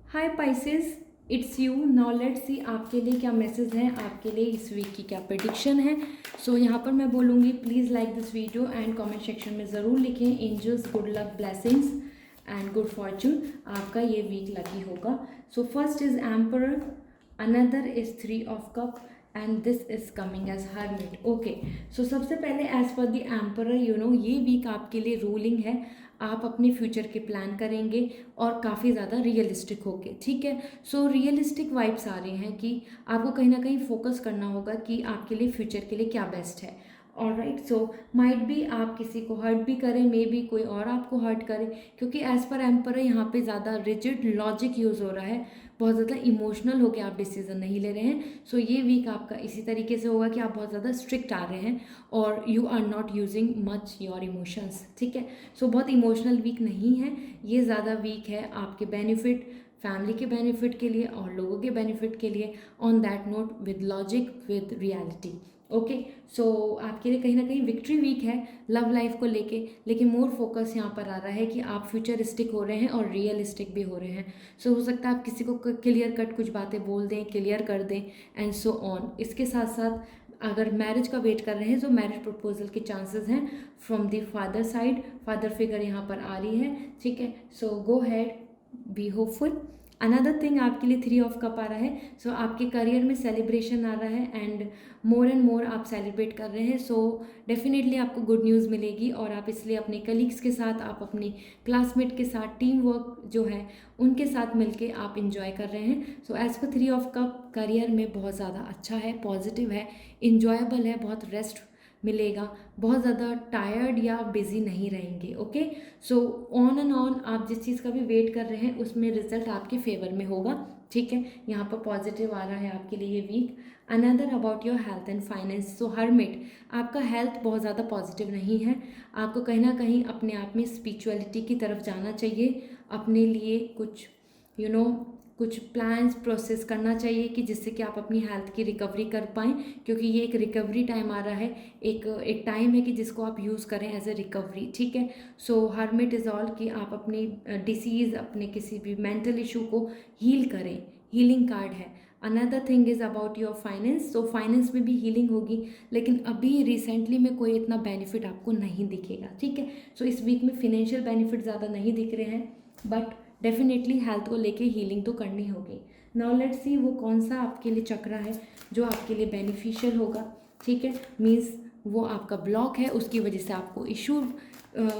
Hi Pisces, it's you. Now let's see आपके लिए क्या मैसेज है, आपके लिए इस वीक की क्या प्रेडिक्शन है। सो यहाँ पर मैं बोलूँगी please like this video and comment section में ज़रूर लिखें angels good luck, blessings and good fortune. आपका ये वीक लकी होगा। So first is emperor, another is 3 of cup and this is coming as hermit. Okay, so सबसे पहले एज पर द एम्परर ये वीक आपके लिए रूलिंग है। आप अपने फ्यूचर के प्लान करेंगे और काफ़ी ज़्यादा रियलिस्टिक होके, ठीक है। सो रियलिस्टिक वाइब्स आ रहे हैं कि आपको कहीं ना कहीं फोकस करना होगा कि आपके लिए फ्यूचर के लिए क्या बेस्ट है। ऑलराइट, सो माइट भी आप किसी को हर्ट भी करें, मे बी कोई और आपको हर्ट करे, क्योंकि एज पर एम्पर यहाँ पे ज़्यादा रिजिड लॉजिक यूज़ हो रहा है, बहुत ज़्यादा इमोशनल होकर आप डिसीजन नहीं ले रहे हैं। सो ये वीक आपका इसी तरीके से होगा कि आप बहुत ज़्यादा स्ट्रिक्ट आ रहे हैं और you are not using much your emotions, ठीक है। सो बहुत इमोशनल वीक नहीं है ये, ज़्यादा वीक है आपके बेनिफिट, फैमिली के बेनिफिट के लिए और लोगों के बेनिफिट के लिए, on that note with logic, with reality. Okay, so आपके लिए कहीं ना कहीं विक्ट्री वीक है लव लाइफ को लेके, लेकिन मोर फोकस यहाँ पर आ रहा है कि आप फ्यूचरिस्टिक हो रहे हैं और रियलिस्टिक भी हो रहे हैं। सो हो सकता है आप किसी को क्लियर कट कुछ बातें बोल दें, क्लियर कर दें एंड सो ऑन। इसके साथ साथ अगर मैरिज का वेट कर रहे हैं तो मैरिज प्रपोजल के चांसेस हैं from the father side, father figure यहाँ पर आ रही है, ठीक है। So go ahead, be hopeful. Another thing आपके लिए 3 ऑफ कप आ रहा है, सो आपके करियर में सेलिब्रेशन आ रहा है एंड मोर आप सेलिब्रेट कर रहे हैं, सो डेफिनेटली आपको गुड न्यूज़ मिलेगी और आप इसलिए अपने कलीग्स के साथ, आप अपने क्लासमेट के साथ, टीम वर्क जो है उनके साथ मिलके आप इंजॉय कर रहे हैं। सो एज पर 3 ऑफ कप करियर में बहुत ज़्यादा अच्छा है, पॉजिटिव है, इंजॉयबल है, बहुत रेस्ट मिलेगा, बहुत ज़्यादा टायर्ड या बिजी नहीं रहेंगे। Okay, so on and on आप जिस चीज़ का भी वेट कर रहे हैं उसमें रिजल्ट आपके फेवर में होगा, ठीक है। यहाँ पर पॉजिटिव आ रहा है आपके लिए ये week. Another about your health and finance, so hermit, आपका हेल्थ बहुत ज़्यादा पॉजिटिव नहीं है, आपको कहीं ना कहीं अपने आप में स्पिरिचुअलिटी की तरफ जाना चाहिए, अपने लिए कुछ कुछ प्लान्स प्रोसेस करना चाहिए कि जिससे कि आप अपनी हेल्थ की रिकवरी कर पाएँ, क्योंकि ये एक रिकवरी टाइम आ रहा है, एक टाइम है कि जिसको आप यूज़ करें एज ए रिकवरी, ठीक है। सो हर्मिट इज़ ऑल कि आप अपनी डिसीज़, अपने किसी भी मेंटल इशू को हील करें, हीलिंग कार्ड है। Another thing is about your finance, so finance में भी हीलिंग होगी, लेकिन अभी रिसेंटली में कोई इतना बेनिफिट आपको नहीं दिखेगा, ठीक है। सो इस वीक में फिनेंशियल बेनिफिट ज़्यादा नहीं दिख रहे हैं, बट डेफिनेटली हेल्थ को लेके हीलिंग तो करनी होगी। नाउ लेट्स सी वो कौन सा आपके लिए चक्र है जो आपके लिए बेनिफिशियल होगा, ठीक है। मीन्स वो आपका ब्लॉक है, उसकी वजह से आपको इशू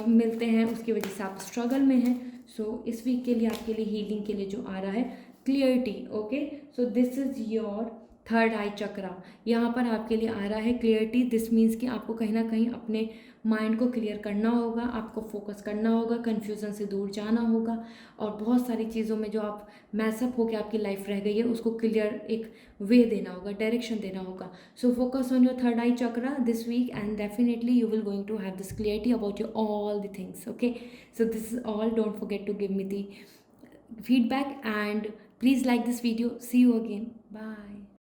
मिलते हैं, उसकी वजह से आप स्ट्रगल में हैं। सो इस वीक के लिए आपके लिए हीलिंग के लिए जो आ रहा है, clarity. Okay, so this is your third eye chakra, यहाँ पर आपके लिए आ रहा है क्लियरिटी। दिस मीन्स कि आपको कहीं ना कहीं अपने माइंड को क्लियर करना होगा, आपको फोकस करना होगा, कन्फ्यूज़न से दूर जाना होगा, और बहुत सारी चीज़ों में जो आप मैसअप होकर आपकी लाइफ रह गई है उसको क्लियर एक वे देना होगा, डायरेक्शन देना होगा। So focus on your third eye chakra this week and definitely you will going to have this clarity about your all the things. Okay, so this is all, don't forget to give me the feedback and please like this video. See you again. Bye.